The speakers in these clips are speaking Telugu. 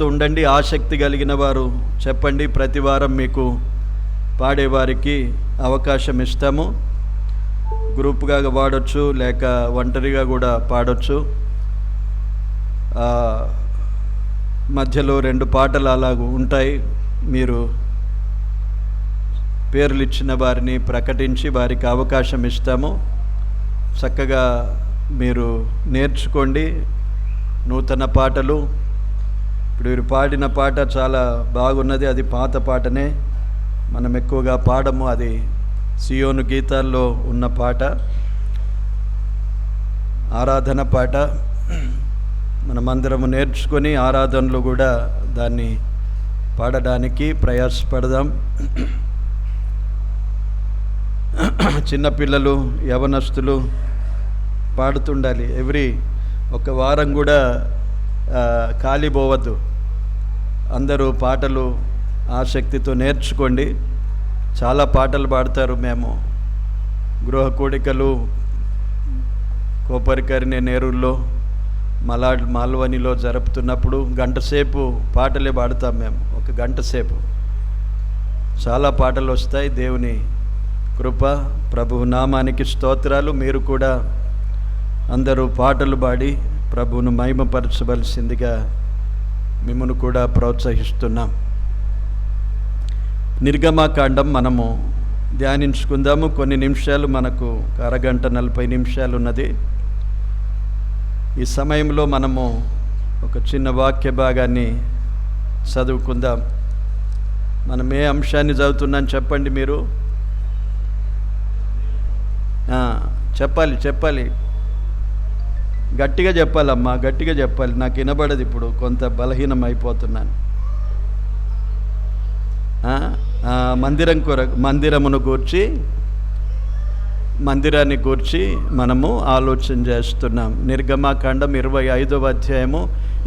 పాడుతూ ఉండండి. ఆసక్తి కలిగిన వారు చెప్పండి. ప్రతి వారం మీకు పాడేవారికి అవకాశం ఇస్తాము. గ్రూప్గా పాడొచ్చు, లేక ఒంటరిగా కూడా పాడొచ్చు. మధ్యలో 2 పాటలు అలాగూ ఉంటాయి. మీరు పేర్లు ఇచ్చిన వారిని ప్రకటించి వారికి అవకాశం ఇస్తాము. చక్కగా మీరు నేర్చుకోండి నూతన పాటలు. ఇప్పుడు వీరు పాడిన పాట చాలా బాగున్నది. అది పాత పాటనే, మనం ఎక్కువగా పాడము. అది సియోను గీతాల్లో ఉన్న పాట, ఆరాధన పాట. మనమందరము నేర్చుకొని ఆరాధనలో కూడా దాన్ని పాడడానికి ప్రయాసపడదాం. చిన్నపిల్లలు, యవనస్తులు పాడుతుండాలి. ఒక వారం కూడా ఖాళీ పోవద్దు. అందరూ పాటలు ఆసక్తితో నేర్చుకోండి. చాలా పాటలు పాడతారు. మేము గృహ కూడికలు కోపరికరిని నేరుల్లో మాల్వనిలో జరుపుతున్నప్పుడు గంట సేపు పాటలే పాడుతాం. మేము 1 గంట సేపు చాలా పాటలు వస్తాయి. దేవుని కృప, ప్రభువు నామానికి స్తోత్రాలు. మీరు కూడా అందరూ పాటలు పాడి ప్రభువును మహిమపరచవలసిందిగా మిమ్మల్ని కూడా ప్రోత్సహిస్తున్నాం. నిర్గమాకాండం మనము ధ్యానించుకుందాము. కొన్ని నిమిషాలు, మనకు 1 గంట 40 నిమిషాలు ఉన్నది. ఈ సమయంలో మనము ఒక చిన్న వాక్య భాగాన్ని చదువుకుందాం. మనం ఏ అంశాన్ని చదువుతున్నాం చెప్పండి. మీరు చెప్పాలి. గట్టిగా చెప్పాలమ్మా, గట్టిగా చెప్పాలి. నాకు వినబడదు. ఇప్పుడు కొంత బలహీనం అయిపోతున్నాను. మందిరాన్ని గూర్చి మనము ఆలోచన చేస్తున్నాం. నిర్గమాకాండం 25వ అధ్యాయము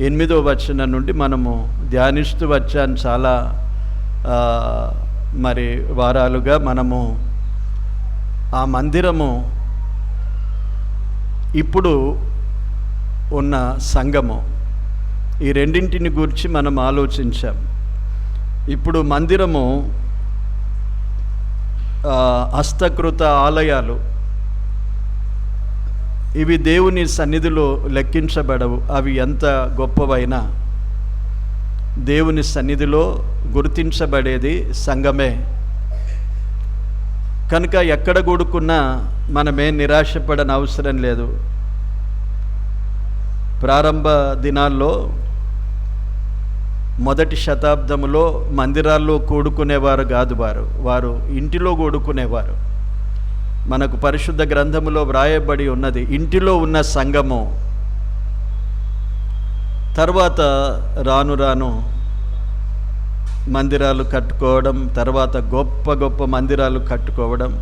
8వ వచనం నుండి మనము ధ్యానిస్తూ వచ్చాను. చాలా వారాలుగా మనము ఆ మందిరము, ఇప్పుడు ఉన్న సంఘము, ఈ రెండింటిని గూర్చి మనం ఆలోచించాం. ఇప్పుడు మందిరము హస్తకృత ఆలయాలు, ఇవి దేవుని సన్నిధిలో లెక్కించబడవు. అవి ఎంత గొప్పవైనా దేవుని సన్నిధిలో గుర్తించబడేది సంఘమే. కనుక ఎక్కడ కూడుకున్నా మనమే నిరాశపడని అవసరం లేదు. ప్రారంభ దినాల్లో, మొదటి శతాబ్దంలో మందిరాల్లో కూడుకునేవారు కాదు. వారు ఇంటిలో కూడుకునేవారు. మనకు పరిశుద్ధ గ్రంథములో వ్రాయబడి ఉన్నది, ఇంటిలో ఉన్న సంఘము. తర్వాత రాను మందిరాలు కట్టుకోవడం, తర్వాత గొప్ప మందిరాలు కట్టుకోవడం,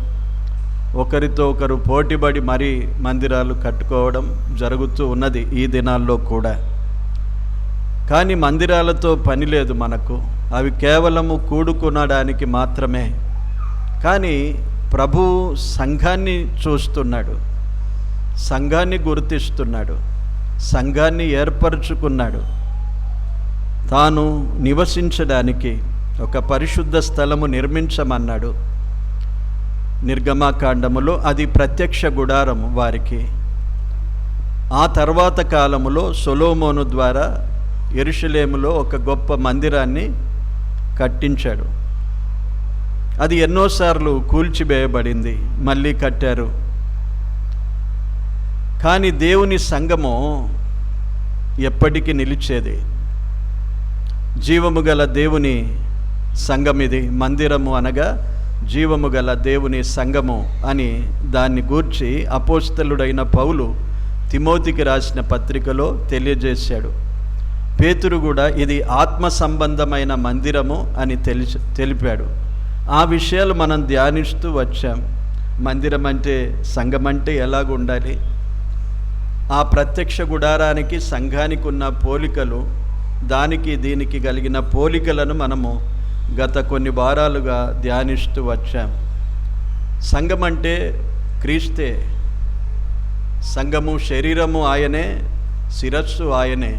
ఒకరితో ఒకరు పోటీపడి మరీ మందిరాలు కట్టుకోవడం జరుగుతూ ఉన్నది ఈ దినాల్లో కూడా. కానీ మందిరాలతో పని లేదు మనకు. అవి కేవలము కూడుకునడానికి మాత్రమే. కానీ ప్రభువు సంఘాన్ని చూస్తున్నాడు, సంఘాన్ని గుర్తిస్తున్నాడు, సంఘాన్ని ఏర్పరచుకున్నాడు. తాను నివసించడానికి ఒక పరిశుద్ధ స్థలము నిర్మించమన్నాడు. నిర్గమాకాండములో అది ప్రత్యక్ష గుడారము వారికి. ఆ తర్వాత కాలములో సొలొమోను ద్వారా యెరూషలేములో ఒక గొప్ప మందిరాన్ని కట్టించాడు. అది ఎన్నోసార్లు కూల్చివేయబడింది, మళ్ళీ కట్టారు. కానీ దేవుని సంఘము ఎప్పటికీ నిలిచేది. జీవము గల దేవుని సంఘం ఇది. మందిరము అనగా జీవము గల దేవుని సంఘము అని దాన్ని గూర్చి అపోస్తలుడైన పౌలు తిమోతికి రాసిన పత్రికలో తెలియజేశాడు. పేతురు కూడా ఇది ఆత్మ సంబంధమైన మందిరము అని తెలిపాడు. ఆ విషయాలు మనం ధ్యానిస్తూ వచ్చాం. మందిరం అంటే, సంఘం అంటే ఎలాగుండాలి, ఆ ప్రత్యక్ష గుడారానికి సంఘానికి ఉన్న పోలికలు, దానికి దీనికి కలిగిన పోలికలను మనము గత కొన్ని వారాలుగా ధ్యానిస్తూ వచ్చాం. సంఘం అంటే క్రీస్తే. సంఘము శరీరము ఆయనే, శిరస్సు ఆయనే.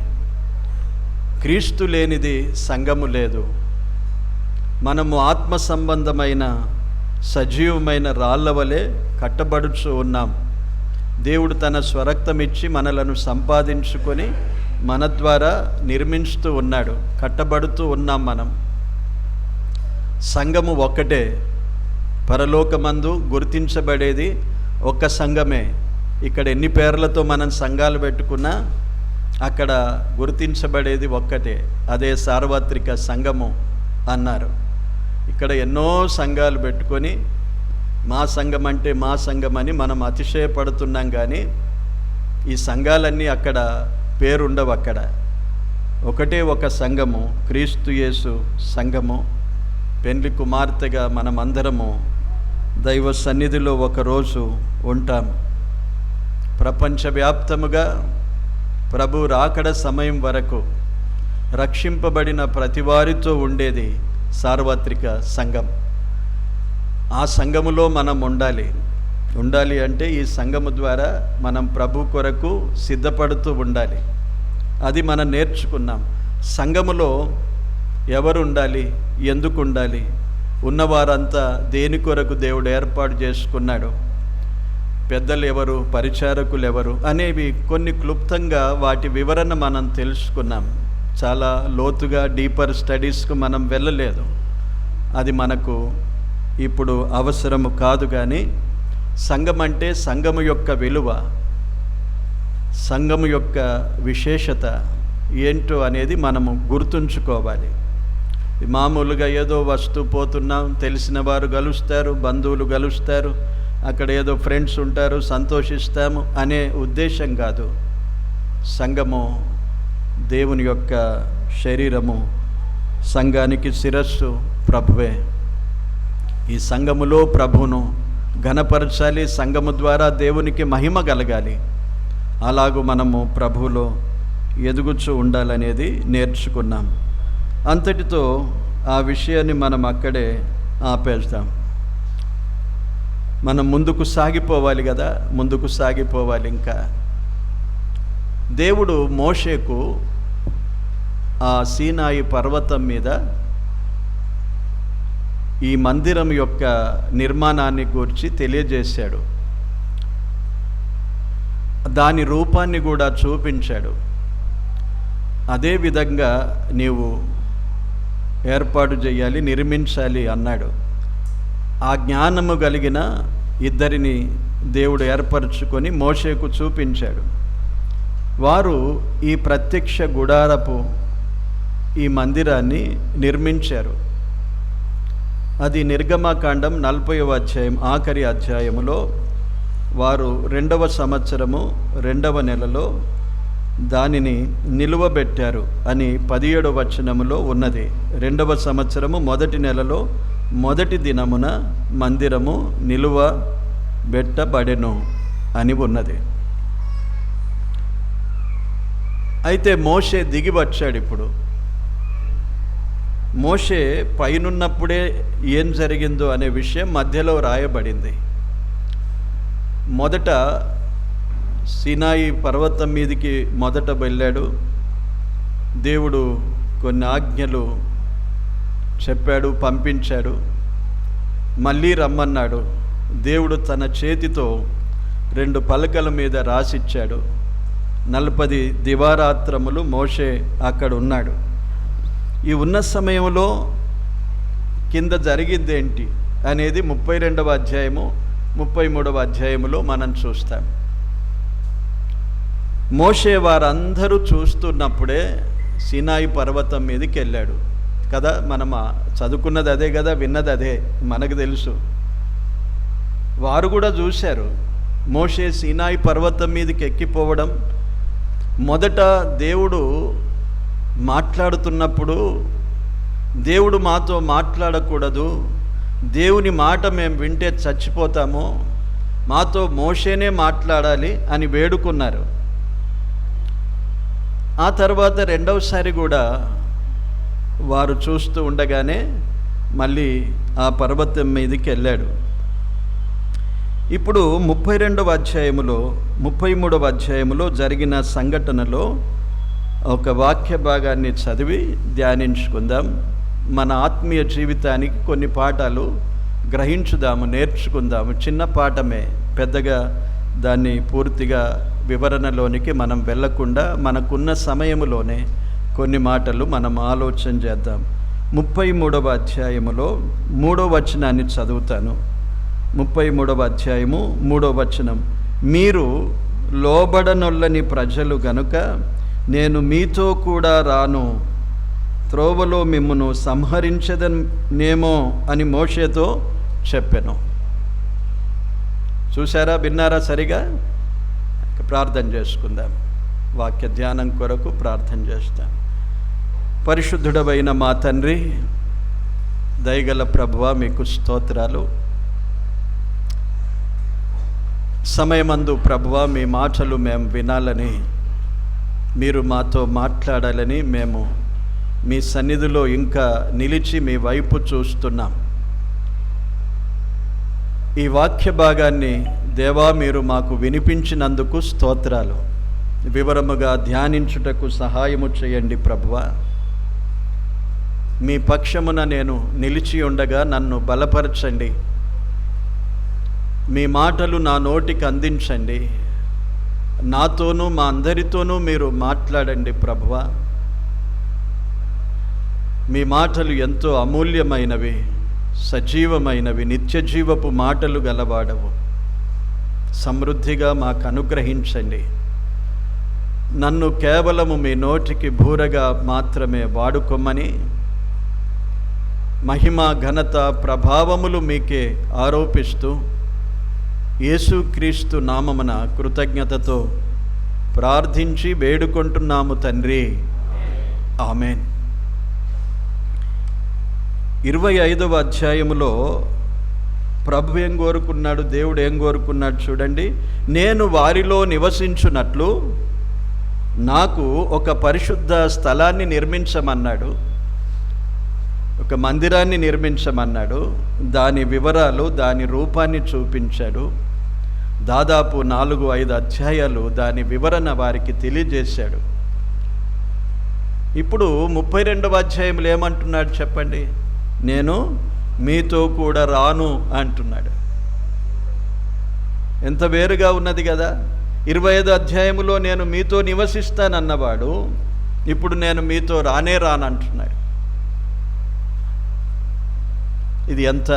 క్రీస్తు లేనిది సంఘము లేదు. మనము ఆత్మ సంబంధమైన సజీవమైన రాళ్ల వలె కట్టబడుచు ఉన్నాం. దేవుడు తన స్వరక్తమిచ్చి మనలను సంపాదించుకొని మన ద్వారా నిర్మించుతూ ఉన్నాడు. కట్టబడుతూ ఉన్నాం మనం. సంఘము ఒక్కటే. పరలోకమందు గుర్తించబడేది ఒక్క సంఘమే. ఇక్కడ ఎన్ని పేర్లతో మనం సంఘాలు పెట్టుకున్నా అక్కడ గుర్తించబడేది ఒక్కటే. అదే సార్వత్రిక సంఘము అన్నారు. ఇక్కడ ఎన్నో సంఘాలు పెట్టుకొని మా సంఘం అంటే మా సంఘం అని మనం అతిశయపడుతున్నాం. కానీ ఈ సంఘాలన్నీ అక్కడ పేరుండవు. అక్కడ ఒకటే ఒక సంఘము, క్రీస్తు యేసు సంఘము. పెండ్లి కుమార్తెగా మనమందరము దైవ సన్నిధిలో ఒకరోజు ఉంటాం. ప్రపంచవ్యాప్తముగా ప్రభు రాకడ సమయం వరకు రక్షింపబడిన ప్రతివారితో ఉండేది సార్వత్రిక సంఘం. ఆ సంఘములో మనం ఉండాలి అంటే ఈ సంఘము ద్వారా మనం ప్రభు కొరకు సిద్ధపడుతూ ఉండాలి. అది మనం నేర్చుకున్నాం. సంఘములో ఎవరు ఉండాలి, ఎందుకు ఉండాలి, ఉన్నవారంతా దేని కొరకు దేవుడు ఏర్పాటు చేసుకున్నాడు, పెద్దలు ఎవరు, పరిచారకులు ఎవరు అనేవి కొన్ని క్లుప్తంగా వాటి వివరణ మనం తెలుసుకున్నాం. చాలా లోతుగా డీపర్ స్టడీస్కు మనం వెళ్ళలేదు. అది మనకు ఇప్పుడు అవసరము కాదు. కానీ సంఘం అంటే సంఘము యొక్క విలువ, సంఘము యొక్క విశేషత ఏంటో అనేది మనము గుర్తుంచుకోవాలి. మామూలుగా ఏదో వస్తూ పోతున్నాం, తెలిసిన వారు కలుస్తారు, బంధువులు కలుస్తారు, అక్కడ ఏదో ఫ్రెండ్స్ ఉంటారు, సంతోషిస్తాము అనే ఉద్దేశం కాదు. సంఘము దేవుని యొక్క శరీరము. సంఘానికి శిరస్సు ప్రభువే. ఈ సంఘములో ప్రభువును ఘనపరచాలి. సంఘము ద్వారా దేవునికి మహిమ కలగాలి. అలాగూ మనము ప్రభువులో ఎదుగుచూ ఉండాలనేది నేర్చుకున్నాం. అంతటితో ఆ విషయాన్ని మనం అక్కడే ఆపేస్తాం. మనం ముందుకు సాగిపోవాలి కదా, ముందుకు సాగిపోవాలి. ఇంకా దేవుడు మోషేకు ఆ సీనాయి పర్వతం మీద ఈ మందిరం యొక్క నిర్మాణాన్ని గురించి తెలియజేశాడు. దాని రూపాన్ని కూడా చూపించాడు. అదేవిధంగా నీవు ఏర్పాటు చేయాలి, నిర్మించాలి అన్నాడు. ఆ జ్ఞానము కలిగిన ఇద్దరిని దేవుడు ఏర్పరచుకొని మోషేకు చూపించాడు. వారు ఈ ప్రత్యక్ష గుడారపు ఈ మందిరాన్ని నిర్మించారు. అది నిర్గమకాండం 40వ అధ్యాయం ఆఖరి అధ్యాయములో వారు 2వ సంవత్సరము 2వ నెలలో దానిని నిలువబెట్టారు అని 17వ వచనములో ఉన్నది. 2వ సంవత్సరము 1వ నెలలో 1వ దినమున మందిరము నిలువబెట్టబడెను అని ఉన్నది. అయితే మోషే దిగి వచ్చాడు. ఇప్పుడు మోషే పైనున్నప్పుడే ఏం జరిగిందో అనే విషయం మధ్యలో రాయబడింది. మొదట సీనాయి పర్వతం మీదికి మొదట వెళ్ళాడు. దేవుడు కొన్ని ఆజ్ఞలు చెప్పాడు, పంపించాడు. మళ్ళీ రమ్మన్నాడు. దేవుడు తన చేతితో 2 పలకల మీద రాసిచ్చాడు. 40 దివారాత్రములు మోషే అక్కడ ఉన్నాడు. ఈ ఉన్న సమయంలో కింద జరిగిందేంటి అనేది 32వ అధ్యాయము 33వ అధ్యాయములో మనం చూస్తాం. మోషే వారందరూ చూస్తున్నప్పుడే సీనాయి పర్వతం మీదకి వెళ్ళాడు కదా. మనం చదువుకున్నది అదే కదా, విన్నది అదే, మనకు తెలుసు. వారు కూడా చూశారు. మోషే సీనాయి పర్వతం మీదకి ఎక్కిపోవడం. మొదట దేవుడు మాట్లాడుతున్నప్పుడు దేవుడు మాతో మాట్లాడకూడదు, దేవుని మాట మేము వింటే చచ్చిపోతాము, మాతో మోషేనే మాట్లాడాలి అని వేడుకున్నారు. ఆ తర్వాత రెండవసారి కూడా వారు చూస్తూ ఉండగానే మళ్ళీ ఆ పర్వతం మీదకి వెళ్ళాడు. ఇప్పుడు 32వ అధ్యాయములో 33వ అధ్యాయములో జరిగిన సంఘటనలో ఒక వాక్య భాగాన్ని చదివి ధ్యానించుకుందాం. మన ఆత్మీయ జీవితానికి కొన్ని పాఠాలు గ్రహించుదాము, నేర్చుకుందాము. చిన్న పాఠమే, పెద్దగా దాన్ని పూర్తిగా వివరణలోనికి మనం వెళ్ళకుండా మనకున్న సమయములోనే కొన్ని మాటలు మనం ఆలోచన చేద్దాం. 33వ అధ్యాయములో 3వ వచనాన్ని చదువుతాను. 33వ అధ్యాయము 3వ వచనం. మీరు లోబడనొల్లని ప్రజలు గనుక నేను మీతో కూడా రాను, త్రోవలో మిమ్మును సంహరించదనేమో అని మోషేతో చెప్పెను. చూసారా, విన్నారా సరిగా? ప్రార్థన చేసుకుందాం. వాక్య ధ్యానం కొరకు ప్రార్థన చేస్తాం. పరిశుద్ధుడవైన మా తండ్రి, దయగల ప్రభువా, మీకు స్తోత్రాలు. సమయమందు ప్రభువా, మీ మాటలు మేము వినాలని, మీరు మాతో మాట్లాడాలని మేము మీ సన్నిధిలో ఇంకా నిలిచి మీ వైపు చూస్తున్నాం. ఈ వాక్య భాగాన్ని దేవా మీరు మాకు వినిపించినందుకు స్తోత్రాలు. వివరముగా ధ్యానించుటకు సహాయము చేయండి ప్రభువా. మీ పక్షమున నేను నిలిచి ఉండగా నన్ను బలపరచండి. మీ మాటలు నా నోటికి అందించండి. నాతోనూ మా అందరితోనూ మీరు మాట్లాడండి ప్రభువా. మీ మాటలు ఎంతో అమూల్యమైనవి, సజీవమైనవి, నిత్యజీవపు మాటలు గలవాడవు. సమృద్ధిగా మాకు అనుగ్రహించండి. నన్ను కేవలము మీ నోటికి బూరగా మాత్రమే వాడుకోమని, మహిమ ఘనత ప్రభావములు మీకే ఆరోపిస్తూ యేసుక్రీస్తు నామమున కృతజ్ఞతతో ప్రార్థించి వేడుకుంటున్నాము తండ్రి, ఆమేన్. 25వ అధ్యాయములో ప్రభు ఏం కోరుకున్నాడు, దేవుడు ఏం కోరుకున్నాడు చూడండి. నేను వారిలో నివసించున్నట్లు నాకు ఒక పరిశుద్ధ స్థలాన్ని నిర్మించమన్నాడు, ఒక మందిరాన్ని నిర్మించమన్నాడు. దాని వివరాలు, దాని రూపాన్ని చూపించాడు. దాదాపు 4-5 అధ్యాయాలు దాని వివరణ వారికి తెలియజేశాడు. ఇప్పుడు 32వ అధ్యాయంలో ఏమంటున్నాడు చెప్పండి? నేను మీతో కూడా రాను అంటున్నాడు. ఎంత వేరుగా ఉన్నది కదా. 25వ అధ్యాయములో నేను మీతో నివసిస్తానన్నవాడు ఇప్పుడు నేను మీతో రానే రానంటున్నాడు. ఇది ఎంత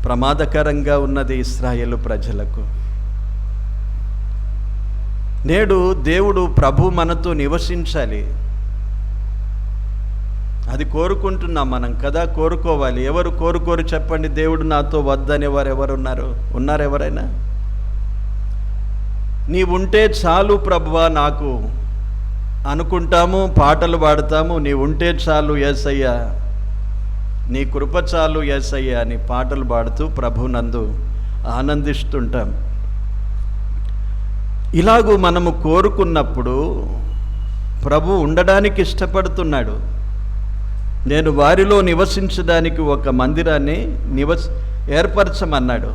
ప్రమాదకరంగా ఉన్నది ఇశ్రాయేలు ప్రజలకు. నేడు దేవుడు ప్రభు మనతో నివసించాలి, అది కోరుకుంటున్నాం మనం కదా, కోరుకోవాలి. ఎవరు కోరుకోరు చెప్పండి? దేవుడు నాతో వద్దనే వారు ఎవరున్నారు? ఉన్నారు ఎవరైనా? నీవుంటే చాలు ప్రభువా నాకు అనుకుంటాము, పాటలు పాడతాము. నీవుంటే చాలు యేసయ్యా, నీ కృప చాలు యేసయ్యా అని పాటలు పాడుతూ ప్రభునందు ఆనందిస్తుంటాం. ఇలాగూ మనము కోరుకున్నప్పుడు ప్రభు ఉండడానికి ఇష్టపడుతున్నాడు. నేను వారిలో నివసించడానికి ఒక మందిరాన్ని ఏర్పరచమన్నాడు.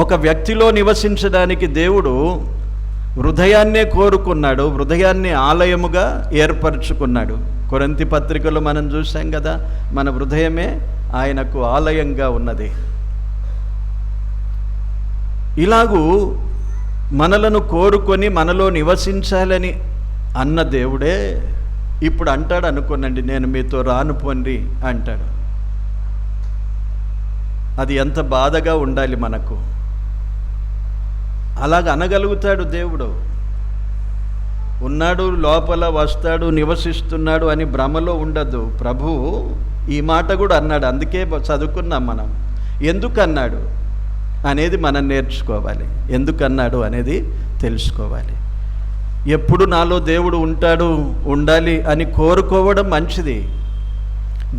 ఒక వ్యక్తిలో నివసించడానికి దేవుడు హృదయాన్నే కోరుకున్నాడు, హృదయాన్ని ఆలయముగా ఏర్పరచుకున్నాడు. కొరింథీ పత్రికలో మనం చూసాం కదా, మన హృదయమే ఆయనకు ఆలయంగా ఉన్నది. ఇలాగూ మనలను కోరుకొని మనలో నివసించాలని అన్న దేవుడే ఇప్పుడు అంటాడు అనుకోనండి, నేను మీతో రాను పొండి అంటాడు. అది ఎంత బాధగా ఉండాలి మనకు. అలాగ అనగలుగుతాడు దేవుడు. ఉన్నాడు, లోపల వస్తాడు, నివసిస్తున్నాడు అని భ్రమలో ఉండదు. ప్రభు ఈ మాట కూడా అన్నాడు. అందుకే చదువుకున్నాం మనం. ఎందుకన్నాడు అనేది మనం నేర్చుకోవాలి. ఎందుకన్నాడు అనేది తెలుసుకోవాలి. ఎప్పుడు నాలో దేవుడు ఉంటాడు, ఉండాలి అని కోరుకోవడం మంచిది.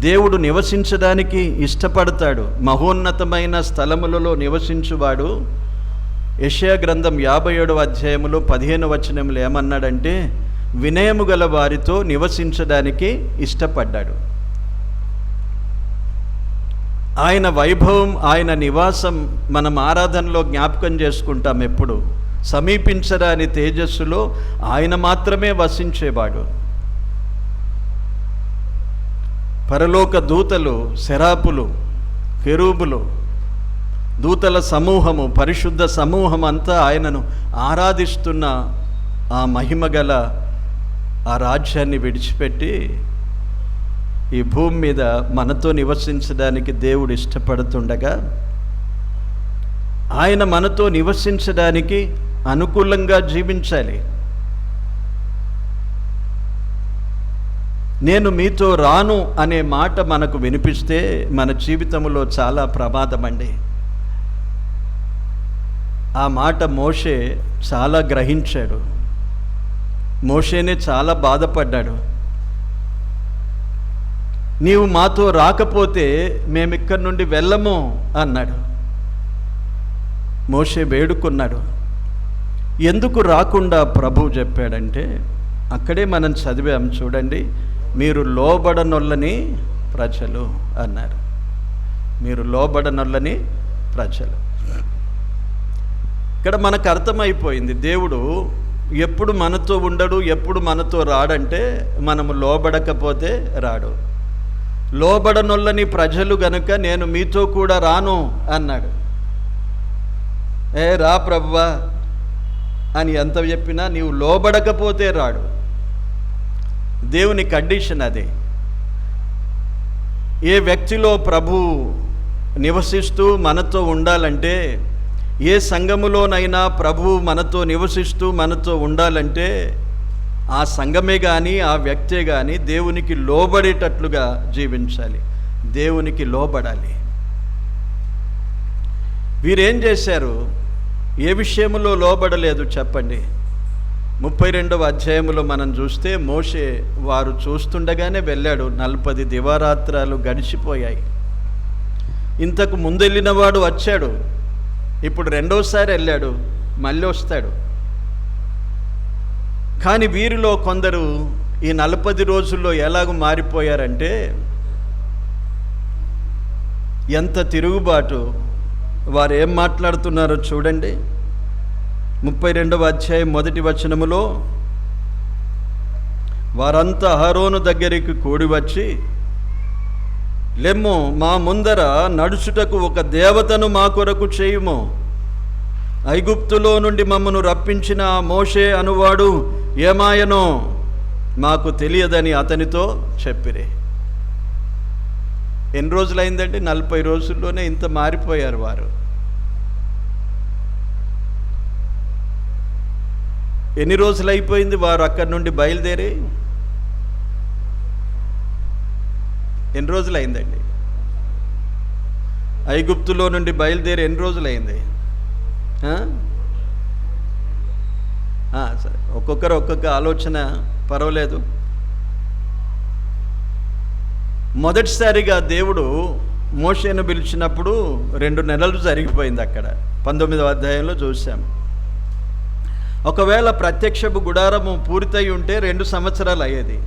దేవుడు నివసించడానికి ఇష్టపడతాడు. మహోన్నతమైన స్థలములలో నివసించువాడు. యెషయా గ్రంథం 57వ అధ్యాయములో 15వ వచనంలో ఏమన్నాడంటే, వినయము గల వారితో నివసించడానికి ఇష్టపడ్డాడు. ఆయన వైభవం, ఆయన నివాసం మనం ఆరాధనలో జ్ఞాపకం చేసుకుంటాం. ఎప్పుడు సమీపించరాని తేజస్సులో ఆయన మాత్రమే వసించేవాడు. పరలోక దూతలు, శరాపులు, కెరూబులు, దూతల సమూహము, పరిశుద్ధ సమూహం అంతా ఆయనను ఆరాధిస్తున్న ఆ మహిమగల ఆ రాజ్యాన్ని విడిచిపెట్టి ఈ భూమి మీద మనతో నివసించడానికి దేవుడు ఇష్టపడుతుండగా, ఆయన మనతో నివసించడానికి అనుకూలంగా జీవించాలి. నేను మీతో రాను అనే మాట మనకు వినిపిస్తే మన జీవితంలో చాలా ప్రమాదం అండి. ఆ మాట మోషే చాలా గ్రహించాడు. మోషేనే చాలా బాధపడ్డాడు. నీవు మాతో రాకపోతే మేమిక్కడి నుండి వెళ్ళము అన్నాడు. మోషే వేడుకున్నాడు. ఎందుకు రాకుండా ప్రభువు చెప్పాడంటే, అక్కడే మనం చదివాం చూడండి, మీరు లోబడనొల్లని ప్రజలు అన్నారు. మీరు లోబడనొల్లని ప్రజలు. ఇక్కడ మనకు అర్థమైపోయింది, దేవుడు ఎప్పుడు మనతో ఉండడు, ఎప్పుడు మనతో రాడంటే మనము లోబడకపోతే రాడు. లోబడనొల్లని ప్రజలు గనుక నేను మీతో కూడా రాను అన్నాడు. రా ప్రభువా అని ఎంత చెప్పినా నీవు లోబడకపోతే రాడు. దేవుని కండిషన్ అదే. ఏ వ్యక్తిలో ప్రభు నివసిస్తూ మనతో ఉండాలంటే, ఏ సంఘములోనైనా ప్రభు మనతో నివసిస్తూ మనతో ఉండాలంటే ఆ సంఘమే కానీ ఆ వ్యక్తే కానీ దేవునికి లోబడేటట్లుగా జీవించాలి, దేవునికి లోబడాలి. వీరేం చేశారు? ఏ విషయంలో లోబడలేదు చెప్పండి? 32వ అధ్యాయంలో మనం చూస్తే మోషే వారు చూస్తుండగానే వెళ్ళాడు. 40 దివారాత్రాలు గడిచిపోయాయి. ఇంతకు ముందెళ్ళిన వాడు వచ్చాడు, ఇప్పుడు రెండోసారి వెళ్ళాడు, మళ్ళీ వస్తాడు. కానీ వీరిలో కొందరు ఈ 40 రోజుల్లో ఎలాగ మారిపోయారంటే, ఎంత తిరుగుబాటు. వారు ఏం మాట్లాడుతున్నారో చూడండి. 32వ అధ్యాయం 1వ వచనములో, వారంతా అహరోను దగ్గరికి కూడి వచ్చి, లెమ్ము, మా ముందర నడుచుటకు ఒక దేవతను మా కొరకు చేయుము. ఐగుప్తులో నుండి మమ్మను రప్పించిన మోషే అనువాడు ఏమాయనో మాకు తెలియదని అతనితో చెప్పిరే. ఎన్ని రోజులైందండి? 40 రోజుల్లోనే ఇంత మారిపోయారు వారు. ఎన్ని రోజులు అయిపోయింది వారు అక్కడి నుండి బయలుదేరి? ఎన్ని రోజులు అయిందండి? ఐగుప్తులో నుండి బయలుదేరి ఎన్ని రోజులు అయింది? సరే, ఒక్కొక్కరు ఒక్కొక్క ఆలోచన, పర్వాలేదు. మొదటిసారిగా దేవుడు మోషేను పిలిచినప్పుడు 2 నెలలు జరిగిపోయింది. అక్కడ 19వ అధ్యాయంలో చూసాం. ఒకవేళ ప్రత్యక్షపు గుడారము పూర్తయి ఉంటే 2 సంవత్సరాలు అయ్యేది.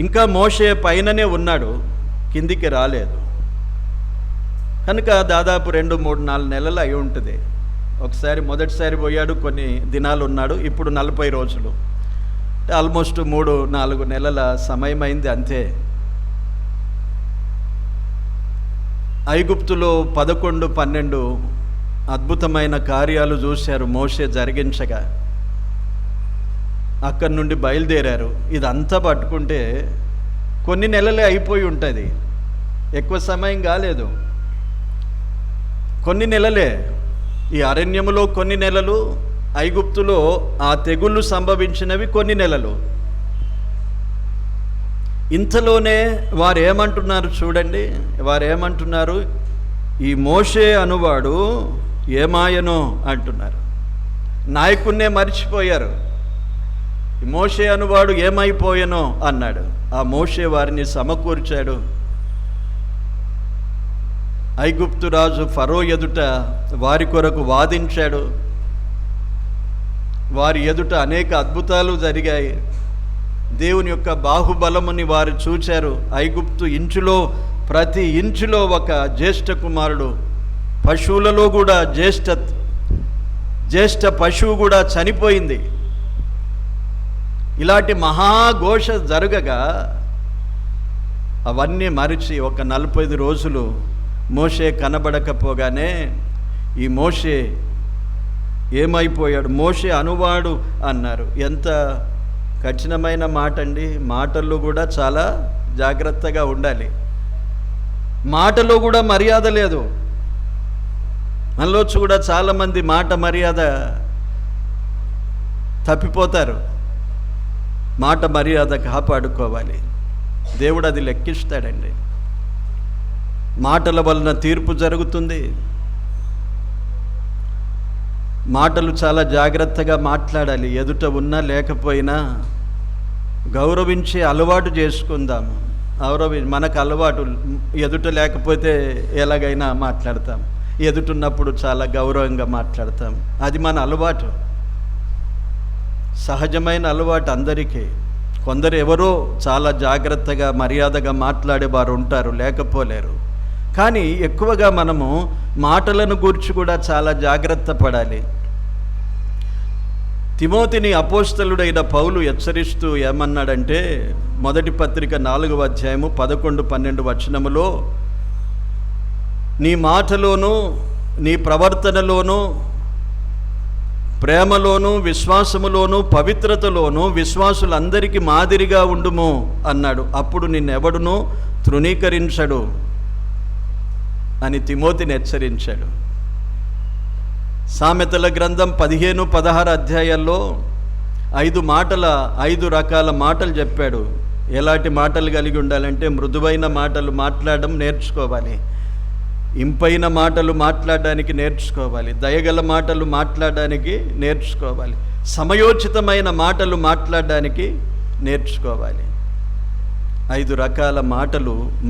ఇంకా మోషే పైననే ఉన్నాడు, కిందికి రాలేదు కనుక దాదాపు 2, 3, 4 నెలలు అయి ఉంటుంది. ఒకసారి మొదటిసారి పోయాడు, కొన్ని దినాలు ఉన్నాడు, ఇప్పుడు 40 రోజులు, ఆల్మోస్ట్ 3-4 నెలల సమయం అయింది అంతే. ఐగుప్తులో 11-12 అద్భుతమైన కార్యాలు చూశారు మోషే జరిగించగా. అక్కడి నుండి బయలుదేరారు. ఇదంతా పట్టుకుంటే కొన్ని నెలలే అయిపోయి ఉంటుంది, ఎక్కువ సమయం కాలేదు, కొన్ని నెలలే. ఈ అరణ్యములో కొన్ని నెలలు, ఐగుప్తులో ఆ తెగుళ్ళు సంభవించినవి కొన్ని నెలలు. ఇంతలోనే వారు ఏమంటున్నారు చూడండి, వారు ఏమంటున్నారు? ఈ మోషే అనువాడు ఏమాయనో అంటున్నారు. నాయకున్నే మర్చిపోయారు. మోషే అనువాడు ఏమైపోయానో అన్నాడు. ఆ మోషే వారిని సమకూర్చాడు. ఐగుప్తు రాజు ఫరో ఎదుట వారి కొరకు వాదించాడు. వారి ఎదుట అనేక అద్భుతాలు జరిగాయి. దేవుని యొక్క బాహుబలముని వారు చూచారు. ఐగుప్తు ఇంచులో, ప్రతి ఇంచులో ఒక జ్యేష్ఠ కుమారుడు, పశువులలో కూడా జ్యేష్ఠ పశువు కూడా చనిపోయింది. ఇలాంటి మహాఘోష జరగగా అవన్నీ మరిచి ఒక 45 రోజులు మోషే కనబడకపోగానే ఈ మోషే ఏమైపోయాడు? మోషే అనువాడు అన్నారు. ఎంత కఠినమైన మాట అండి. మాటల్లో కూడా చాలా జాగ్రత్తగా ఉండాలి. మాటలో కూడా మర్యాద లేదు. మనలోచి కూడా చాలామంది మాట మర్యాద తప్పిపోతారు. మాట మర్యాద కాపాడుకోవాలి. దేవుడు అది లెక్కిస్తాడండి. మాటల వలన తీర్పు జరుగుతుంది. మాటలు చాలా జాగ్రత్తగా మాట్లాడాలి. ఎదుట ఉన్నా లేకపోయినా గౌరవించే అలవాటు చేసుకుందాము. మనకు అలవాటు, ఎదుట లేకపోతే ఎలాగైనా మాట్లాడతాం, ఎదుటున్నప్పుడు చాలా గౌరవంగా మాట్లాడతాం. అది మన అలవాటు, సహజమైన అలవాటు అందరికీ. కొందరు ఎవరో చాలా జాగ్రత్తగా మర్యాదగా మాట్లాడేవారు ఉంటారు, లేకపోలేరు. కానీ ఎక్కువగా మనము మాటలను గురించి కూడా చాలా జాగ్రత్త పడాలి. తిమోతిని అపోస్తలుడైన పౌలు హెచ్చరిస్తూ ఏమన్నాడంటే, మొదటి పత్రిక 4వ అధ్యాయము 11-12 వచనములో, నీ మాటలోనూ నీ ప్రవర్తనలోనూ ప్రేమలోనూ విశ్వాసములోనూ పవిత్రతలోనూ విశ్వాసులందరికీ మాదిరిగా ఉండుము అన్నాడు. అప్పుడు నిన్నెవడునూ తృణీకరించడు అని తిమోతిని హెచ్చరించాడు. సామెతల గ్రంథం 15-16 అధ్యాయాల్లో 5 రకాల మాటలు చెప్పాడు. ఎలాంటి మాటలు కలిగి ఉండాలంటే, మృదువైన మాటలు మాట్లాడడం నేర్చుకోవాలి, ఇంపైన మాటలు మాట్లాడడానికి నేర్చుకోవాలి, దయగల మాటలు మాట్లాడడానికి నేర్చుకోవాలి, సమయోచితమైన మాటలు మాట్లాడడానికి నేర్చుకోవాలి. 5 రకాల